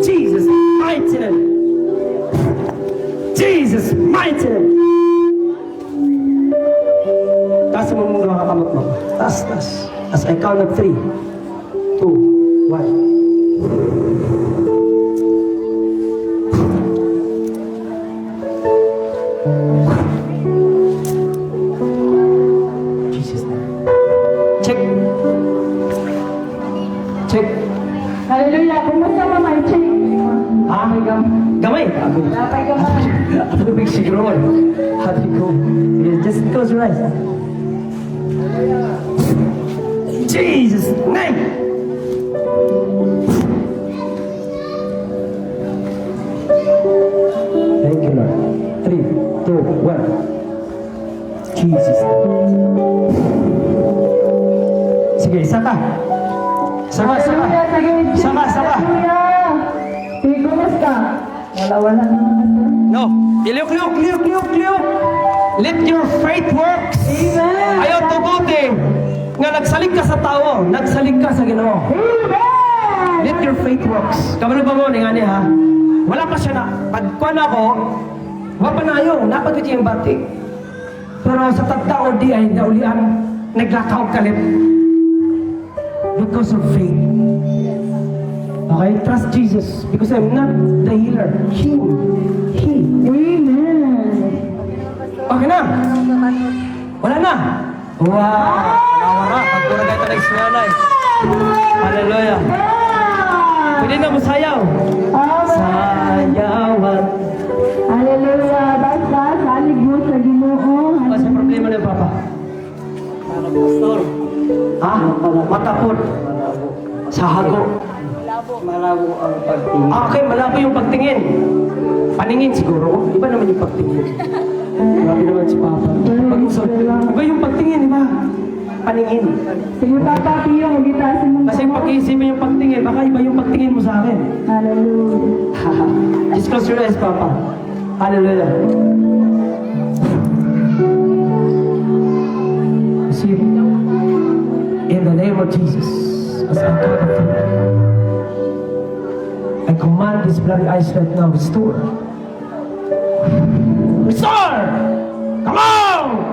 Jesus, mighty name. Jesus, mighty name. Taas mo muna mga kamot, mama. Taas, taas. As I count of 3, 2, 1. Jesus name. Check. Check. Hallelujah! Kumusta mo, my chick? Ah, gamay. Napay ka mo. Ano big siguro? Happy ko. Just close your eyes. Jesus name. Thank you, Lord. 3, 2, 1. Jesus. Sige, isa ka. Sama. Hallelujah, sige, chick. Sama. Hallelujah! Sige, kumusta? Wala naman. No. Liuk. Let your faith works. Amen! Ayaw tubuti nga nagsalig ka sa tao, nagsalig ka sa Ginoo. Amen! Let your faith works. Kamano ba mo ni ngani ha? Wala pa siya na. Pagkuan ako, wa pa na ayaw, napagod yung batik. Pero sa tagtao di ay naulian, naglakaw kalit. Because of faith. Okay? Trust Jesus. Because I'm not the healer. He. Amen! Okay na? Wala na? Wow! Nawara. Pagpura kayo tayo nagsuyanay. Hallelujah. Pwede na mo sayaw. Sayawan. Hallelujah! Basta, salig mo sa Ginoo. Ano sa problema niyo, Papa? Ha? Matapot. Sa hago. Malabo ang pagtingin. Okay, malabo yung pagtingin. Paningin siguro. Iba naman yung pagtingin. Grabe naman si Papa. Iba yung pagtingin, di ba? Paningin. Sige, Papa, Pio, magitasin mo. Kasi pag-iisipin yung pagtingin, baka iba yung pagtingin mo sa akin. Hallelujah. Just close your eyes, Papa. Hallelujah. receive in the name of Jesus. As I count of three, I command these bloody eyes right now, restore. Restore! Come on!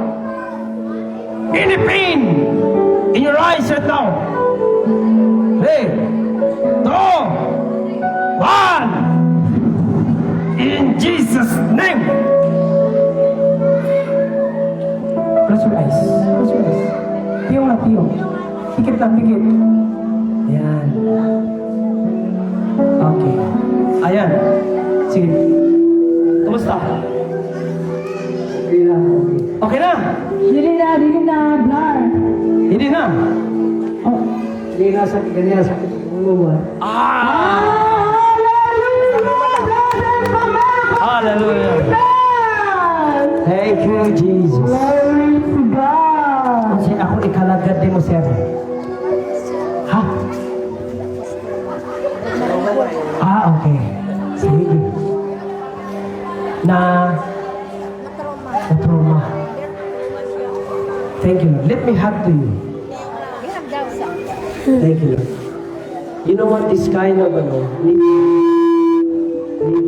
Any pain in your eyes right now? 3, 2, 1. In Jesus' name. Close your eyes. Close your eyes. Piyong lang, piyong. Pikit lang, pikit. Ayan. Okay. Ayan. Sige. Kumusta? Okay na? Hindi na, blur. Hindi na? Hindi na sakit, ganyan sakit. Hallelujah. Thank you, Jesus. Glory to God. Kasi ako ikalagad din mo, sir. Ha? Okay. Sige. Na-trauma. Thank you, Lord. Let me hug to you. Thank you, Lord. You know what, this kind of need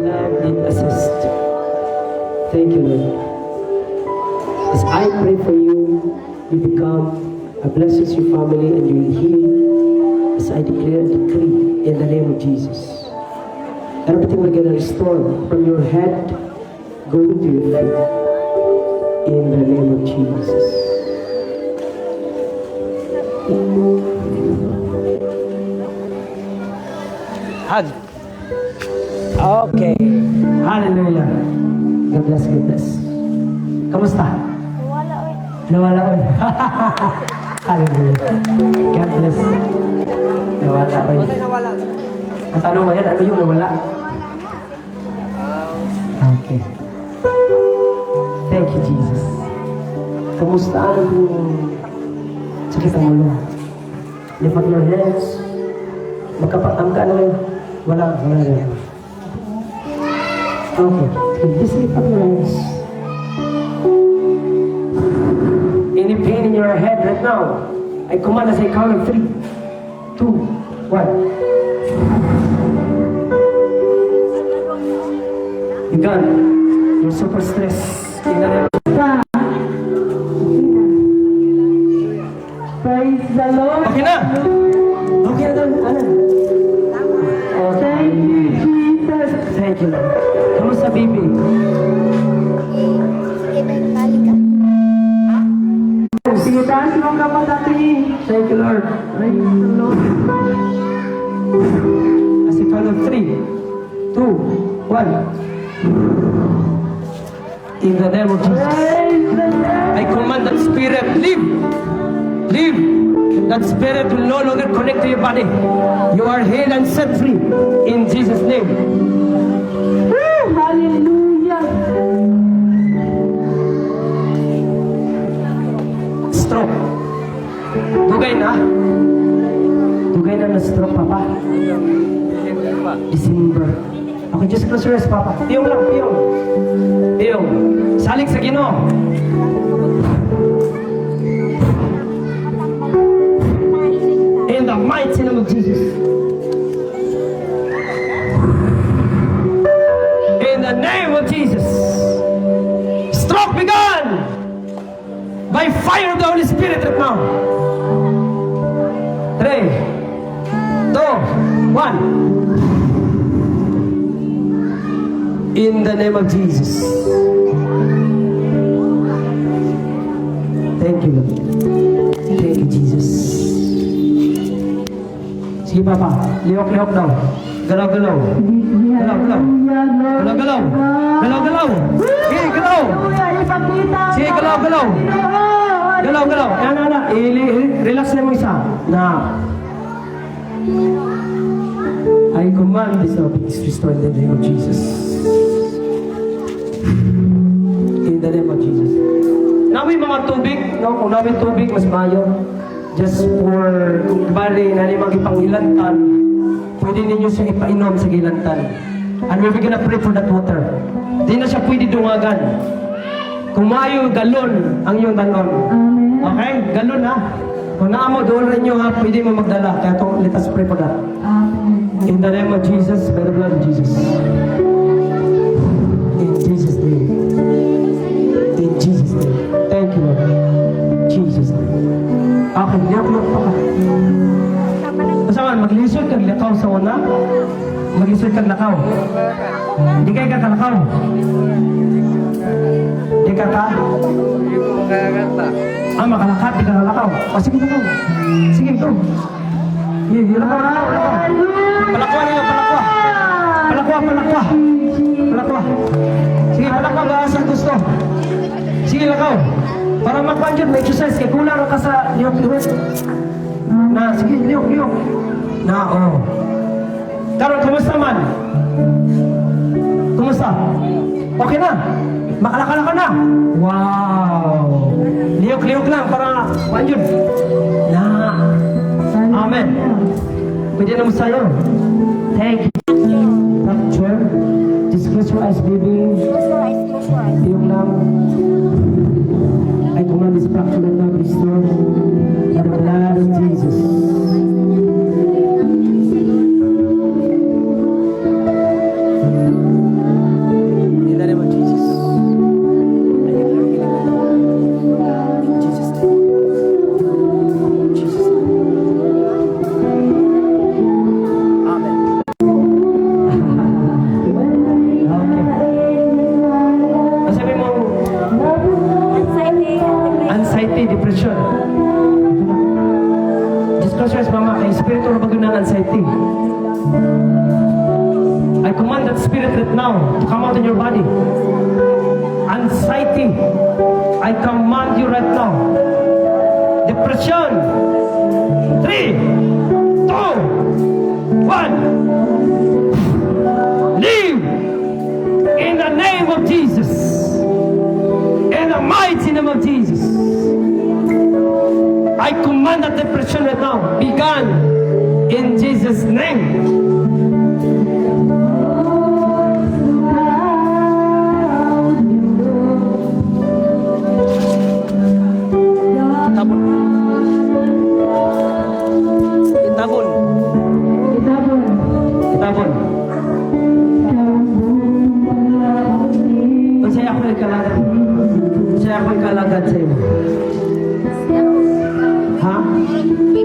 love, need assist. Thank you, Lord. As I pray for you, you become a blessing to your family and you will heal. As I declare and decree in the name of Jesus. Everything will get restored from your head going to your feet. In the name of Jesus. Hug. Okay. Hallelujah. God bless, God bless. Kamusta? Nawala ulit. Hallelujah. God bless. Nawala ulit. Ang tanong mo yan, ano yung nawala? Okay. Thank you, Jesus. Kamusta ang sakit ang ulo? Lift up your hands. Magkapatang ka na. Wala na. Okay. Just lift up your hands. Any pain in your head right now, I command as I count of 3, 2, 1. You got it. You're super stressed. Praise the Lord. Okay na. Okay na daw. Thank you, Jesus. Thank you, Lord. Kamusta, baby? Sige, taas mo ka pa dati. Thank you, Lord. Praise the Lord. As I count of 3, 2, 1. In the name of Jesus. Praise the Lord. I command that spirit, leave. Leave. That spirit will no longer connect to your body. You are healed and set free. In Jesus' name. Woo! Hallelujah. Stroke. Dugay na. Dugay na stroke, Papa. December. Okay, just close your eyes, Papa. Piyong lang, piyong. Piyong. Saling sa Ginoo. In the mighty name of Jesus. In the name of Jesus. Stroke begun by fire of the Holy Spirit right now. 3, 2, 1. In the name of Jesus. Thank you, Lord. Thank you, Jesus. Sige, Papa. Lihok-lihok daw. Galaw-galaw. Galaw-galaw. Galaw-galaw. Galaw-galaw. Sige, galaw. Sige, galaw-galaw. Galaw-galaw. Yan. Relax na mo isa. Na. I command this now be restored in the name of Jesus. In the name of Jesus. Namin mga tubig, no? Kung namin tubig, mas mayo. Just for, kung bali na ni magipanghilantan, pwede ninyo siya ipainom sa gilantan. And we're gonna pray for that water. Di na siya pwede dungagan. Kung mayo galon ang iyong danon. Amen. Okay? Ganun ha. Kung naamo, doon rin nyo ha, pwede mo magdala. Kaya to, let us pray for that. In the name of Jesus, by the blood of Jesus. In Jesus' name. In Jesus' name. Thank you, Lord. Jesus' name. Okay, liyak mo pa ka. Kasama, maglisod kang lakaw sa una. Maglisod kang lakaw. Hindi kayo kakalakaw. Hindi ka ka? Makalakat, di ka kalakaw. O, sige, lakaw. Sige, ito. Sige, lakaw, lakaw, lakaw. Palakwa niyo, palakwa. Palakwa, palakwa. Palakwa. Sige, palakwa ba sa gusto? Sige, lakaw. Para magpanjod, may exercise. Kaya kulang ka sa liyok-liyok. Na, sige, liyok-liyok. Na, oh. Karon, kumusta man? Kumusta? Okay na? Makalaka na? Wow! Liyok-liyok lang para panjod. Na. Amen. Pwede naman sa'yo. Thank you. Rapture. Just close your eyes, baby. Liyok lang. I command this fracture now be restored by the blood of Jesus. In the name of Jesus. I declare healing. In Jesus' name. In Jesus' name. Amen. Okay. Sabi mo, anxiety, depression. Just close your eyes, mama. Kaya spirito na bago ng anxiety. I command that spirit right now to come out in your body. Anxiety, I command you right now. Depression. 3, 2, 1. Leave in the name of Jesus. In the mighty name of Jesus. I command that depression right now be gone in Jesus' name. Itabon. Itabon. Itabon. Masaya ako yung kalagad. Masaya ako yung kalagad sa iyo. Ha?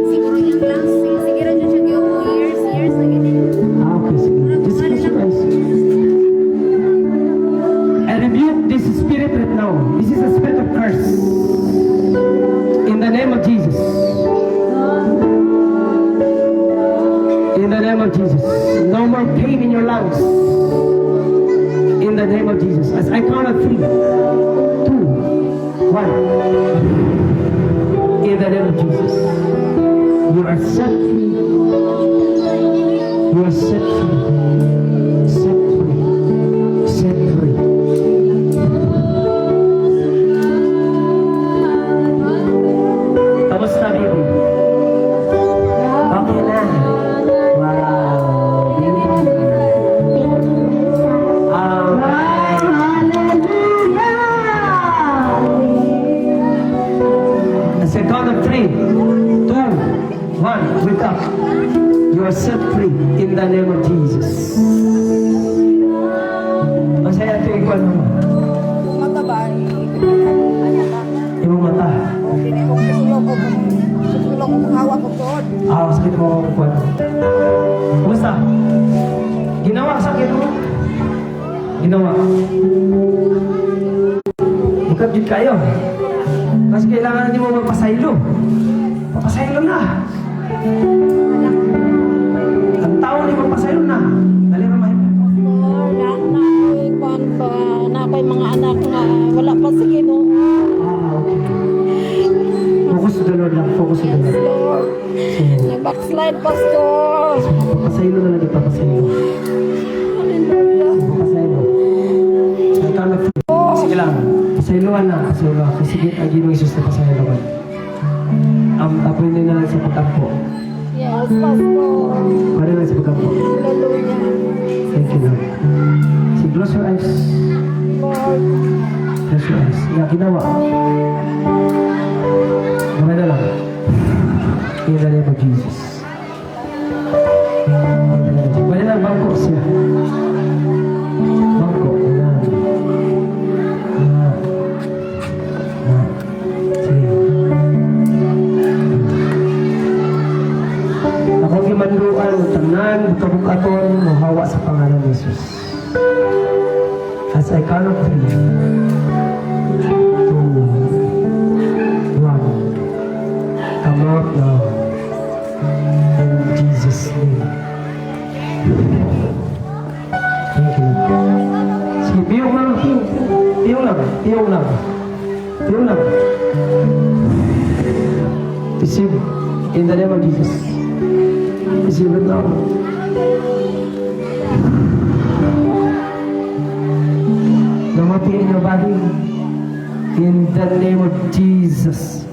Siguro dyan siya yung years na ganyan. Okay, sige. Just close your eyes. I rebuke this spirit right now. This is a spirit of curse. In the name of Jesus. In the name of Jesus. No more pain in your lungs. In the name of Jesus. As I count of 3, 2, 1. In the name of Jesus. You are set free. You are set free. Set free. Set free. Kamusta, baby? Okay na. Wow, baby. As I count of 3, 2, 1, wake up. You are set free in the name of Jesus. Masaya ito ikaw mo. Mata ba? Yung mata. Hindi ko susulong kung hawak ko doon. Sakit mo ako kuwan. Kumusta? Ginawa sa sakit mo? Ginawa. Magkabit kayo. Kasi kailangan hindi mo magpasaylo. Papasaylo na. Ang tao hindi magpasaylo na. Dali na mahal. Na ako'y mga anak nga wala pa sa Ginoo. Okay. Focus to the Lord lang. Focus to the Lord. Lord, nag-backslide, Pastor. Papasaylo na lang. Papasaylo. Hallelujah. Papasaylo. Ay, kama. Sige lang. Pasayloan na. Pasayloan. Sige, ang Ginoo Jesus na pasayloan. Apoy na lang sa pagkampo. Yes, Pastor. Pwede lang sa pagkampo. Hallelujah. Thank you, Lord. Sige, close your eyes. Lord. Close your eyes. Yeah, ginawa. of Jesus. Wala na, bangko siya. Bangko. Ayan. Sige. Akong gimanluan, tanan, bukabukaton, mahawa sa pangalan ni Jesus. As I count of 3, 2, 1, come out now. In Jesus' name. Thank you. Sige, piyong lang. Piyong lang. Piyong lang. Piyong lang. Receive in the name of Jesus. Receive it now. Namati in your body. In the name of Jesus.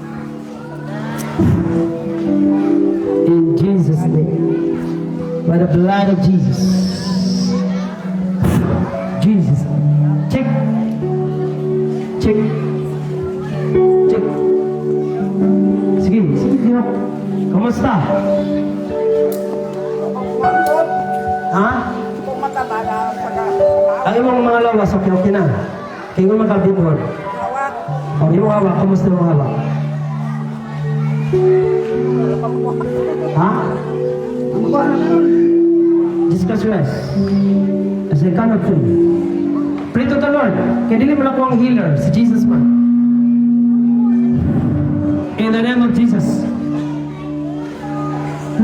In Jesus' name. By the blood of Jesus. Jesus. Check. Check. Check. Sige, sige, Dino. Kamusta? Ha? Kung matabala, Ang imong mga lawas, okay na. Kaya mo makabimod. hawak, O, imong hawak. Kamusta imong hawak? Ha? Discuss rest. As I cannot pray. Pray to the Lord. Kaya dili mo na ko ang healer. Si Jesus man. In the name of Jesus.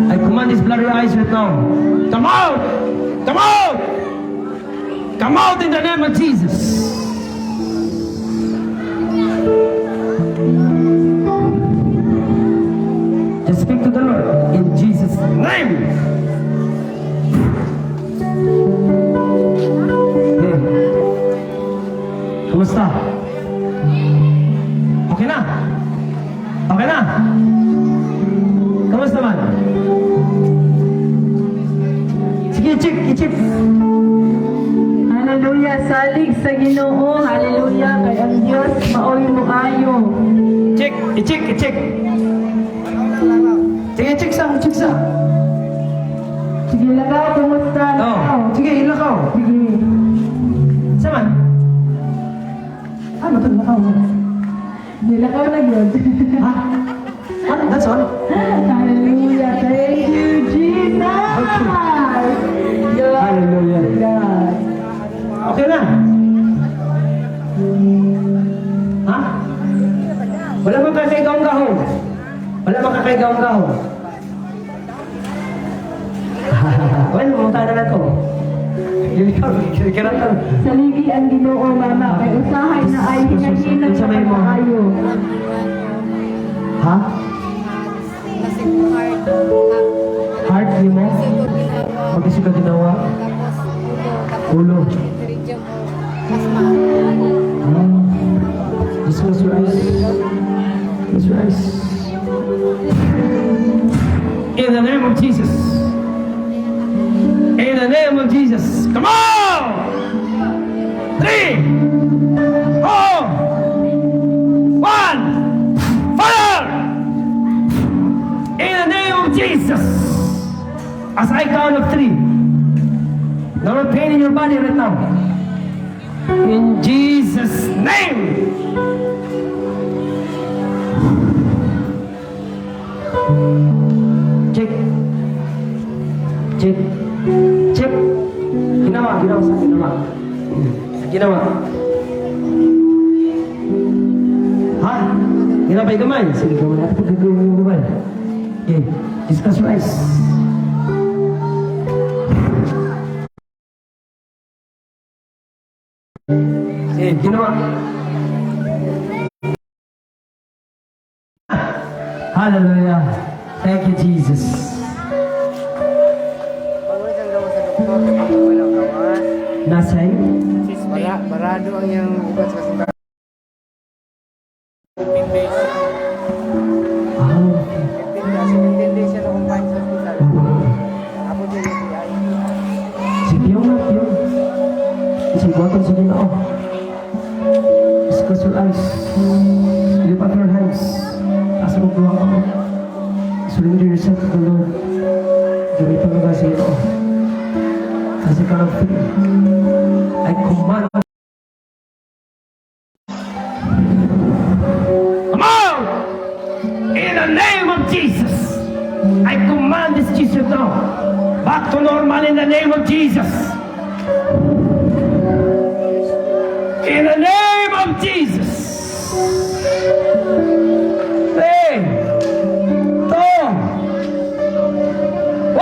I command these blurry eyes right now. Come out! Come out! Come out in the name of Jesus. Just speak to the Lord in Jesus' name. Okay. Kumusta? Okay na? Okay na? Kamusta man? Sige, i-check. Hallelujah, salig sa Ginoo. Hallelujah, kay ang Dios maoy mo ayo. I-check. Sige, check sa. Sige, lagaw, kumusta? Oh, sige, ilakaw. Sige. Saman? Ano ito, ilakaw? Nilakaw na yun. Ha? That's all? Hallelujah, thank you, Jesus. God. Hallelujah. God. Okay na? Ha? Wala mo kakaigaw-gahong. Well, mutana na to. Kira-kira. Saligi ang Ginoo, mama, kay usahay na ay hinahinag sa Sabay mo. maayo. Ha? nasig ko heart, Heart di mo? siguro ginawa, Mag-isip ka ginawa? tapos Ulo. region ko, asma. Just close your eyes. Close your eyes. In the name of Jesus. In the name of Jesus. Come on! 3, 4, 1. Fire! In the name of Jesus. As I count of 3. No pain in your body right now. In Jesus' name. Check. Ginawa sa ginawa. Ha? Ginabay kamay. Sige, kamay natin pagkagawin yung kamay. Okay, discuss your eyes. Sige, ginawa. Hallelujah. Thank you, Jesus. Pag-ulit ang gawa sa doktor, walang gawas. Nasay? Barado ang yung ugat sa kasimbahan. 15 days. Ah, okay. 17 days siya na-confine sa hospital. Ako din yung PI. Sige yung na, yung. Sige, buwatan sige na, oh. Discuss your eyes. Lipat your hands. Asa mo buwang ako. So, Surrender yourself to the Lord. Gamitin mo kasi ito. Kasi ka ng free. I command. Come on! In the name of Jesus, I command this Jesus now. Back to normal in the name of Jesus. In the name of Jesus. 3, 2, 1.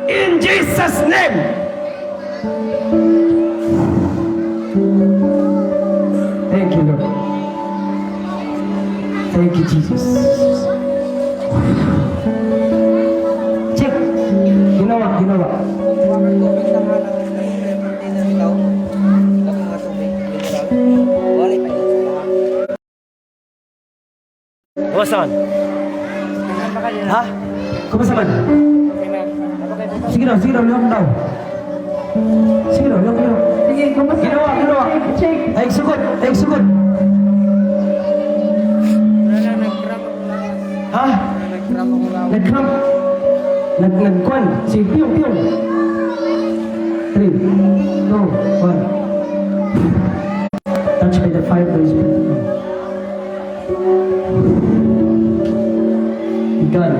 In Jesus' name. Thank you, Lord. Thank you, Jesus. Check. Ginawa. Water tubig lang halang ng container ikaw. Baka nga tubig. Wala pa yun. Kumusta man? Baka din Ha? Kumusta man? Sige daw, lang daw. Sige daw, lang. Sige, kumusta? Ginawa. Check. Ay, sugod. nag-cramp ako lang. Ha? Nag-cramp ako lang. Nag-cramp. Nagkwan. Si Piyong. 3, 2, 1. Touch by the fire of the Spirit. Begun.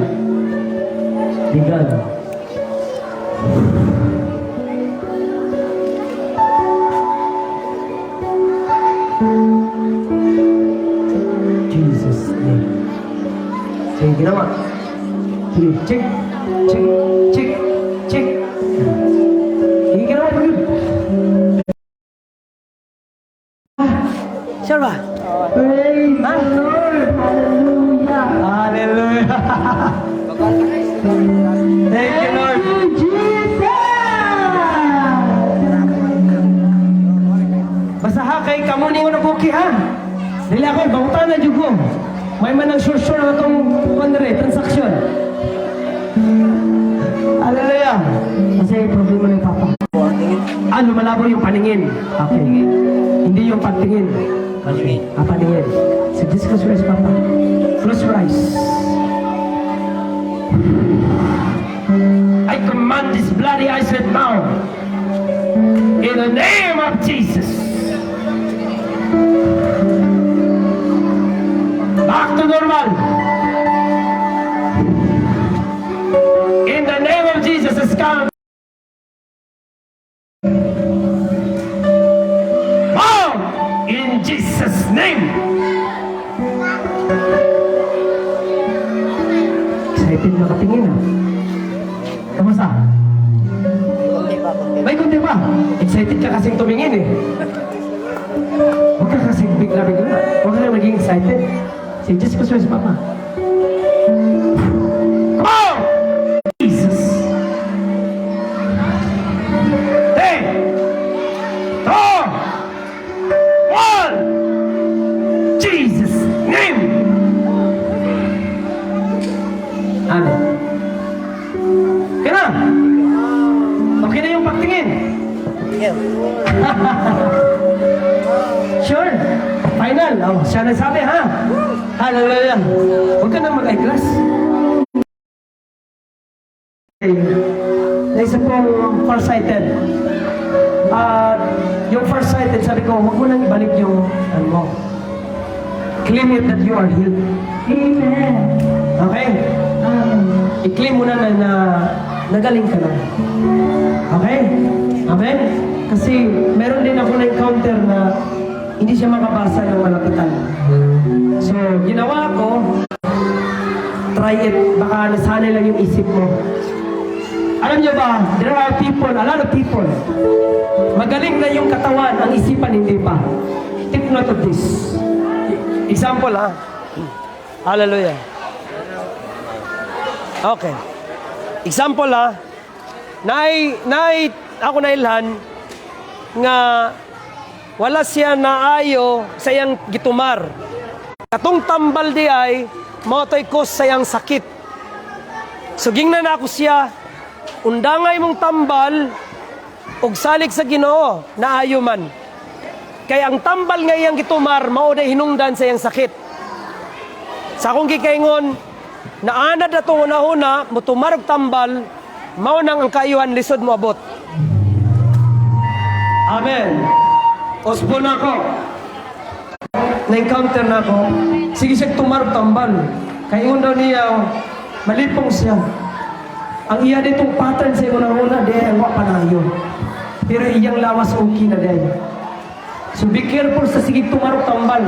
Jesus name. Sige, ginawa. Sige, check. Sige, ginawa pa yun. Sure ba? Praise the Lord. Hallelujah. Hallelujah. Thank you, Lord. Jesus! Basta ha, kay kamuning ko na buki ha. Dili ako, bautan na jugo. May manang sure na itong transaction. Hallelujah. Kasi problema ng Papa. Ano, malabo yung paningin. Okay. Hindi yung pagtingin. Paningin. Paningin. So just close your eyes, Papa. Close your eyes. I command this bloody eyes right now. In the name of Jesus. Back to normal. In the name of Jesus, it's come. Oh, in Jesus' name. Excited makatingin ah. Kamusta? May kunti pa. Excited ka kasing tumingin eh. Huwag ka kasing bigla. Huwag ka na maging excited. Say, just because sa Papa. Come on! Jesus. 3, 2, 1. Jesus' name. Amen. Okay na? Okay na yung pagtingin? Sure? Final? Oh, siya nagsabi ha? Hallelujah. Huwag ka na mag-eyeglass. Okay. Isa pong farsighted. Yung farsighted, sabi ko, huwag mo nang ibalik yung ano mo. Claim it that you are healed. Amen. Okay? I-claim mo na nagaling ka na. Okay? Amen? Kasi meron din ako na-encounter na hindi siya makabasa ng malapitan. So, ginawa ko, try it. Baka nasanay lang yung isip mo. Alam niyo ba, there are people, a lot of people, magaling na yung katawan, ang isipan hindi pa. Take note of this. Example ha. Hallelujah. Okay. Example ha. Ako nailhan nga wala siya naayo sa iyang gitumar. Katong tambal di ay motoy ko sa iyang sakit. So gingnan ako siya, undangay mong tambal og salig sa Ginoo naayo man. Kaya ang tambal nga iyang gitumar, mao na hinungdan sa iyang sakit. Sa akong gikaingon, naanad na itong una-una, mutumar og tambal, mao nang ang kaayuhan lisod mo abot. Amen. Osbo na ako. Na-encounter na ako. Sige siya tumar og tambal. Kaingon daw niya, malipong siya. Ang iya ditong pattern sa una-una, di ang wapanayo. Pero iyang lawas okay na dahil. So be careful sa sige tumarok tambal.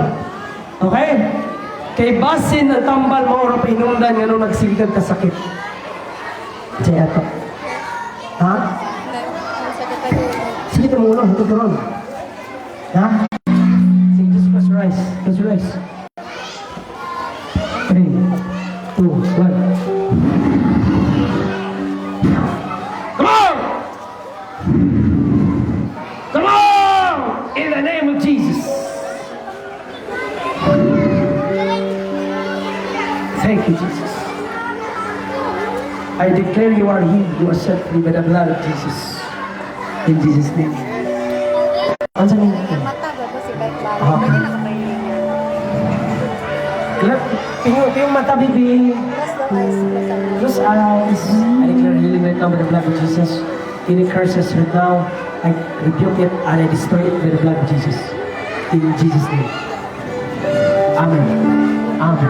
Okay? Kay basin ang tambal mo ora pa hinungdan nga nung nagsigad ka sakit. Diya to. Ha? Sige mo ulo, ito ron. Ha? Sige, just close your eyes. Close your eyes. 3, 2, 1. Come on! Come on! In the name of Jesus. Thank you, Jesus. I declare you are healed. You are set free by the blood of Jesus. In Jesus' name. Ano sabi niyo? Mata ba si Beth Bala? Pwede nakapahiling niya. Yung mata, bibi. Close the eyes. Close eyes. I declare healing right now by the blood of Jesus. Any curses right now, I rebuke it and I destroy it by the blood of Jesus. In Jesus' name. Amen. Amen.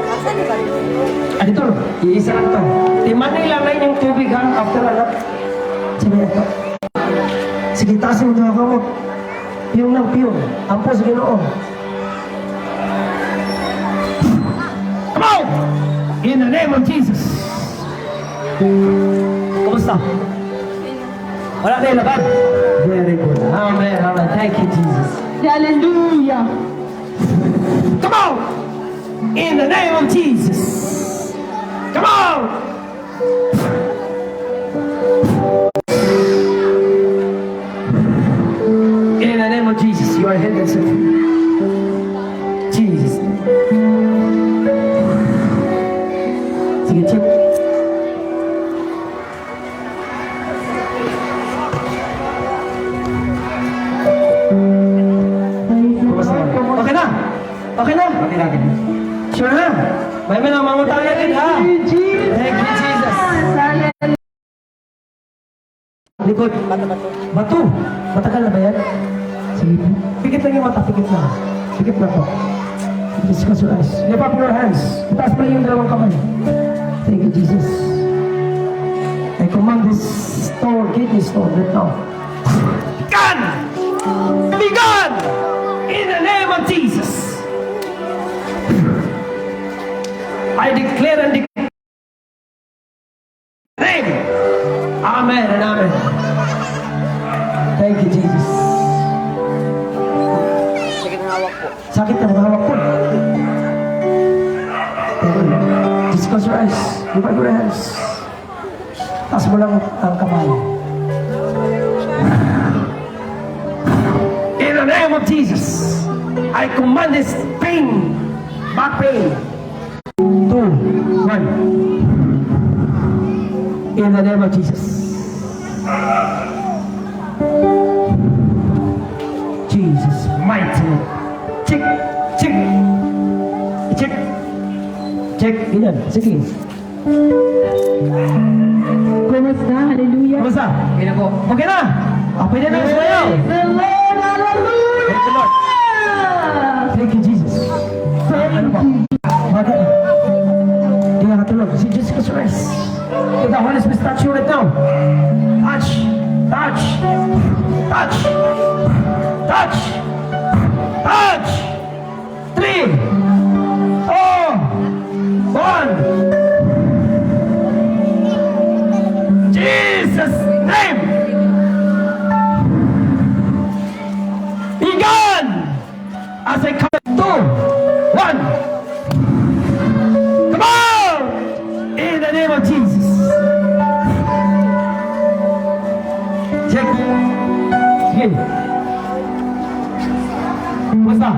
Asa ni ba? Ano ito? Iisa lang ito. Timanay lang na yung tubig ha, after anak. Sige ito. Sige, tasin mo ito ako. Piyong lang, piyong. Ampo sa Ginoo. Come on! In the name of Jesus. Kumusta? Wala na yung laban? Very good. Amen, amen. Thank you, Jesus. Hallelujah. Come on! In the name of Jesus. Come on! In the name of Jesus, you are healed and set free. Jesus. Sige, check. Okay na? Okay na? Okay natin. Sure na? May mamutang natin ha? Thank you, Jesus. Likod. Bato. Matagal na ba yan? Sige. Pikit lang yung mata. Pikit lang. Pikit na po. Just close your eyes. Lift up your hands. Itaas pa yung dalawang kamay. Thank you, Jesus. I command this store, kidney store right now. Gone! Be gone! In the name of Jesus. I declare and declare. Name. Amen and amen. Thank you, Jesus. Sige na hawak po. Sakit na hawak ko. Just close your eyes. Lift up your hands. Taas mo lang ang kamay. In the name of Jesus, I command this pain, back pain, 2, 1. In the name of Jesus. Jesus, mighty name. Check, check, check, check. Ilan, sige. Kumusta? Hallelujah. Kumusta? Okay na po. Okay na? Okay na na sa'yo. The Lord, hallelujah. Thank you, Lord. Thank you, Jesus. Ano ba? Bakit? Di nga katulog. Si Jesus Christ. Let the Holy Spirit touch you right now. Touch. Touch. Touch. Touch. Touch. 3, 4, 1. Jesus' name. Be gone. As I count 2, 1. Come on! In the name of Jesus. Check. Sige. Kumusta?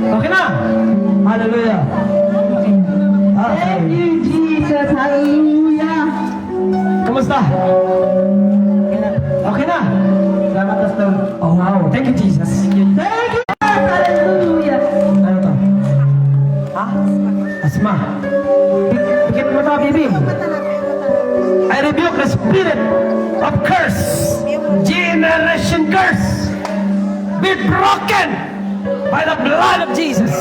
Okay na? Hallelujah. Okay. Thank you, Jesus. Hallelujah. Kumusta? Okay na? Salamat, Pastor. Oh, wow. Thank you, Jesus. Thank you. Hallelujah. Ano to? Ha? Asma. Pikit mo to, baby. I rebuke the spirit of curse. Generation curse. Be broken by the blood of Jesus.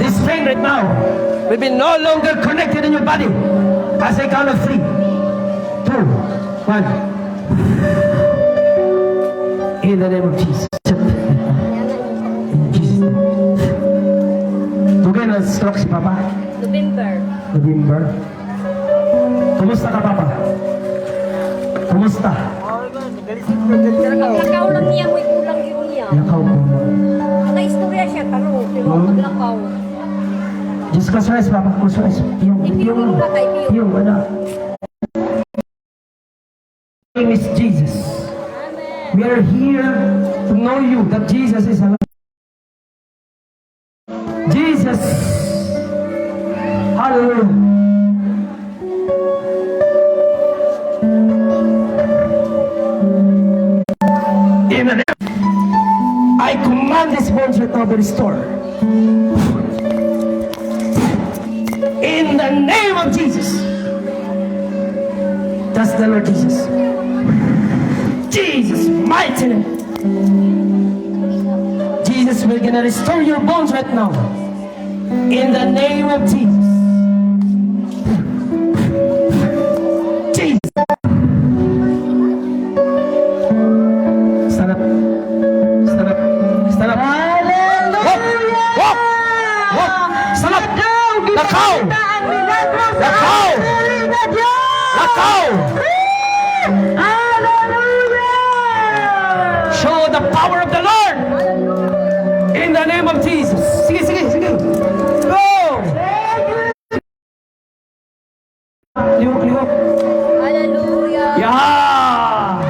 This pain right now will be no longer connected in your body. As I count of 3, 2, 1. In the name of Jesus. In Jesus' name. Tugay na stroke si Papa. November. Kumusta ka, Papa? Kumusta? Maglakaw lang niya, may kulang yun niya. Yakaw ko. Naka-istorya siya, tanong, pero maglakaw. Diyos ka sa Papa ko sa yung ano. Name is Jesus. We are here to know you that Jesus is alive. Jesus. Hallelujah. In the name, I command this bones right now to restore. In the name of Jesus. That's the Lord Jesus. Jesus, mighty name. Jesus, we're gonna restore your bones right now. In the name of Jesus. Jesus. Stand up. Stand up. Stand up. Walk. Walk. Walk. Stand up. Lakaw. Lakaw. Lakaw. Show the power of the Lord. In the name of Jesus. Sige, sige, sige. Go. Liwak, liwak. Hallelujah. Yeah.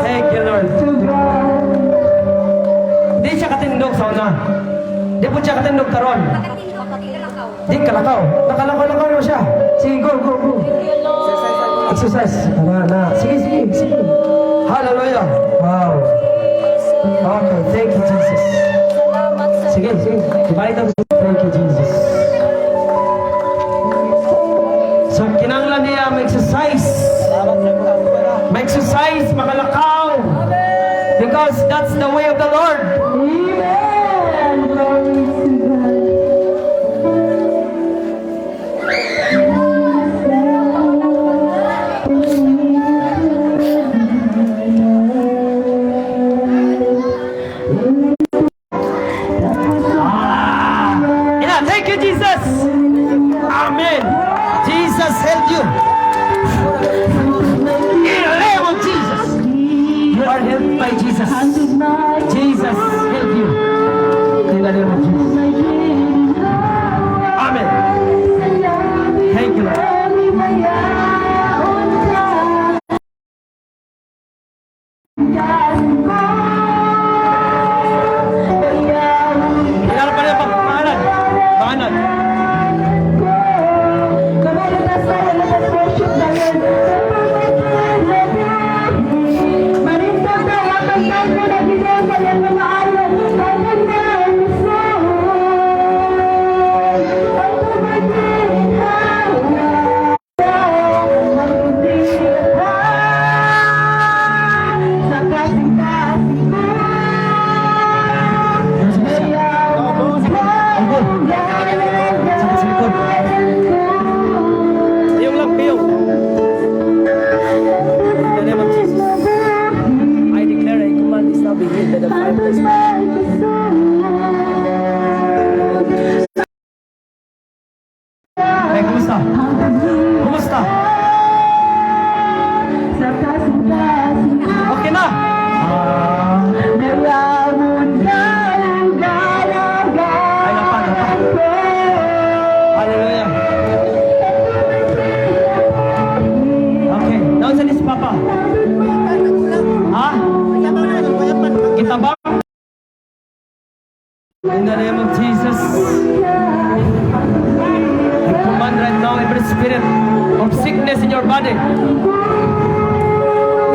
Thank you, Lord. Di siya katindog sa una. Di po siya katindog karon. Nakatindog, maglakaw. Di kalakaw. Nakalakaw-lakaw na siya. Sige, go, go, go. Exercise. Na. Sige, sige, sige. Hallelujah. Wow. Okay, thank you, Jesus. Salamat sa Sige, sige. Dibayad ang thank you, Jesus. So, kinanglan niya mag-exercise. Mag-exercise, makalakaw. Because that's the way of the Lord. Amen. Glory to God. Yeah, thank you, Jesus. Amen. Jesus help you. In the name of Jesus. You are helped by Jesus. Jesus help you. In the name of Jesus. Amen. Thank you, Lord. Kailangan pa rin ang pangalan. Pangalan. Come on, let us pray, let us worship the Lord. Marito na ang pagkakas na ginagawa ng mga ayaw. Pagkakas na gusto. Sa kasing-kasing mo. Sa likod. Piyong lang, piyong. In the name of Jesus. I declare a command is now being hid by the fire of the Spirit. Hey, kumusta? Kumusta? Sa kasing-kasing mo. Okay na? Nalamun ka ang dalaga. Ay, napa. Hallelujah. Okay, down sa lis, Papa. Ha? Kita ba? In the name of Jesus, I command right now every spirit of sickness in your body.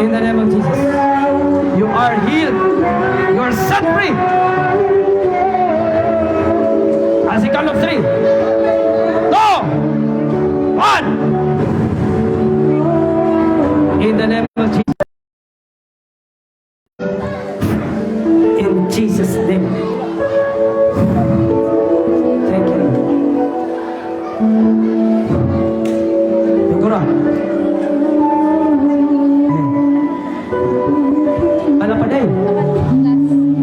In the name of Jesus. You are healed. You are set free. As I count of 3. 2, 1. In the name of Jesus. In Jesus' name. Thank you. Siguro. Ano pa din?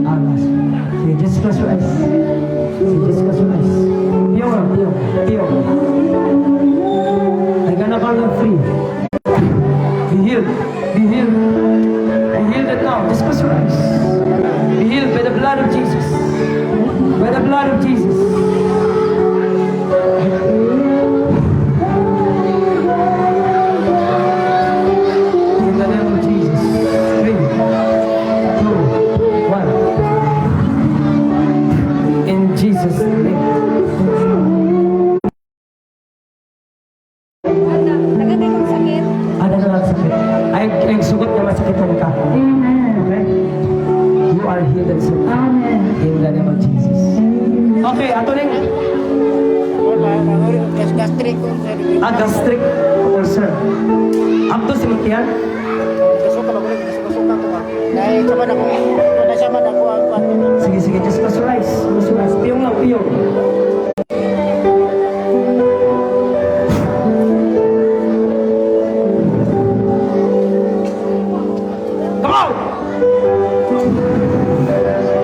Alas. Sige, just close your eyes. Sige, just close your eyes. Pure. I'm gonna call you free. Be healed. Be healed. Be healed now. Just close your eyes. Be healed by the blood of Jesus. By the blood of Jesus. In the name of Jesus. 3, 2, 1. In Jesus' name. Naganda yung sakit. Ada na lang sakit. Ay sugot na masakitan ka. Okay? You are healed and set. In the name of Jesus. Okay, ato ning Gastric ulcer. gastric ulcer. Abdo simutian. Kasuka lang ulit. Kasuka ko ba? Dahil sama na ko. Nasama na ko ang kwarto. Sige, just close your eyes. Close your eyes. Piyong lang, piyong. Come on!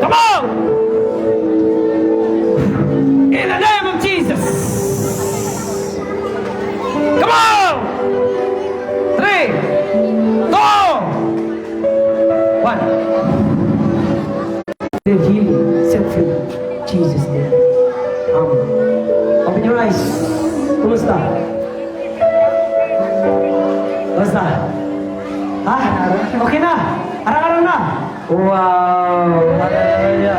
Come on! In the name of Jesus! Come on! 3, 2, 1. They're healed, set free. Jesus name. Amen. Open your eyes. Kumusta? Kumusta? Ha? Okay na? Araw-araw na? Wow! Hallelujah!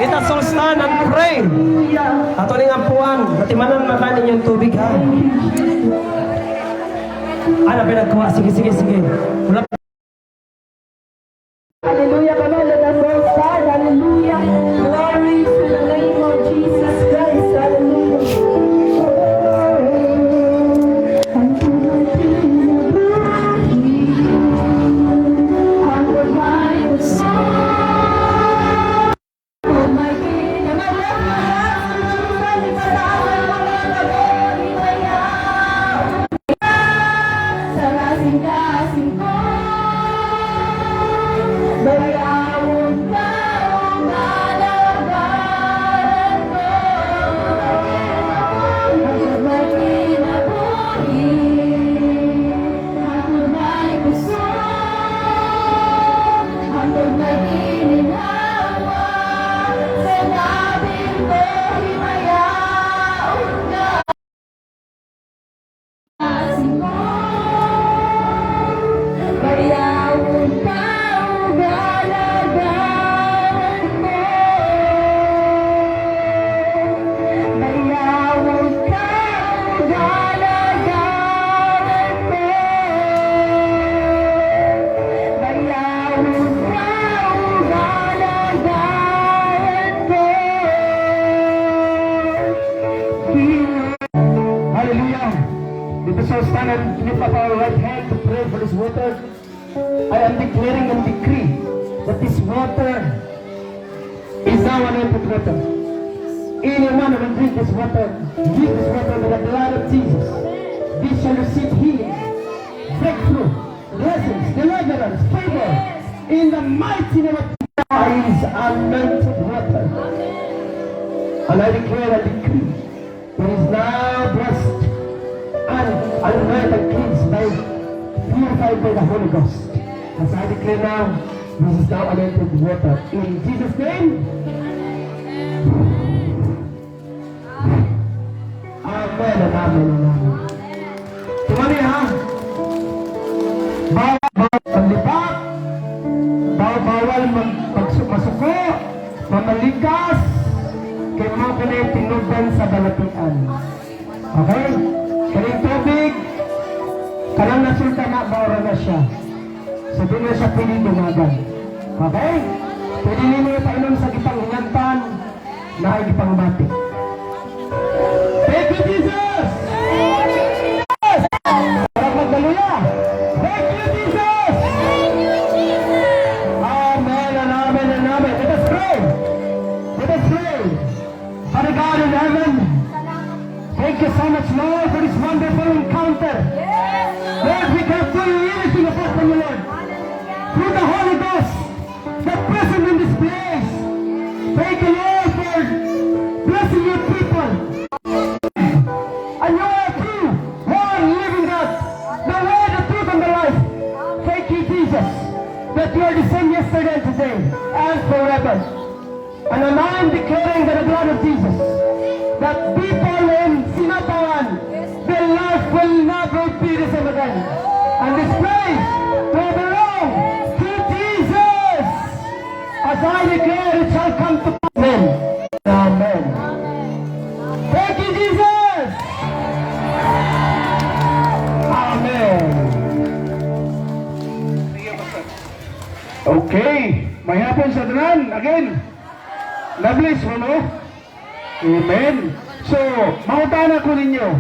Let us all stand and pray. Ato ning ampuan. Matimanan makanin yung tubig ha. Ano pinagkuha? Sige. Wala. Hallelujah, come on, let us all stand. Hallelujah. Glory to the name of Jesus Christ. Hallelujah. shall stand and lift up our right hand to pray for this water. I am declaring and decree that this water is now anointed water. Anyone who will drink this water with the blood of Jesus. They shall receive healing, breakthrough, blessings, deliverance, favor. In the mighty name of Jesus, is anointed water. And I declare and decree that is now blessed and anointed and cleansed by, purified by the Holy Ghost. As I declare now, this is now anointed water. In Jesus' name, amen and amen and amen. Tumali ha? Bawal panlipat, bawal masuko, mamalikas, kaya mga kanay tinudan sa balatian. Okay? Kanay tubig, kanang nasulta na, bawal na siya. So, doon na siya pwede dumagan. Okay? Pwede ninyo ipainom sa gipang hinantan na ay gipang mati. Thank you, Jesus! Para magdaluya! Thank you, Jesus! Amen and amen and amen. Let us pray! Let us pray! Father God in heaven, thank you so much, Lord, for this wonderful encounter. Lord, we can feel anything apart from you, Lord. Through the Holy Ghost, the present in this place. Thank you, Lord, for blessing your people. And you are true, Lord, living that, the way, the truth, and the life. Thank you, Jesus, that you are the same yesterday and today, and forever. And I am declaring by the blood of Jesus, that people in Sinatawan, their life will never be the same again. And this place will belong to Jesus. As I declare, it shall come to pass. Amen. Amen. Thank you, Jesus. Amen. Okay, may hapon sa tanan again. Na-bless mo no? Amen. So, mautana ko ninyo.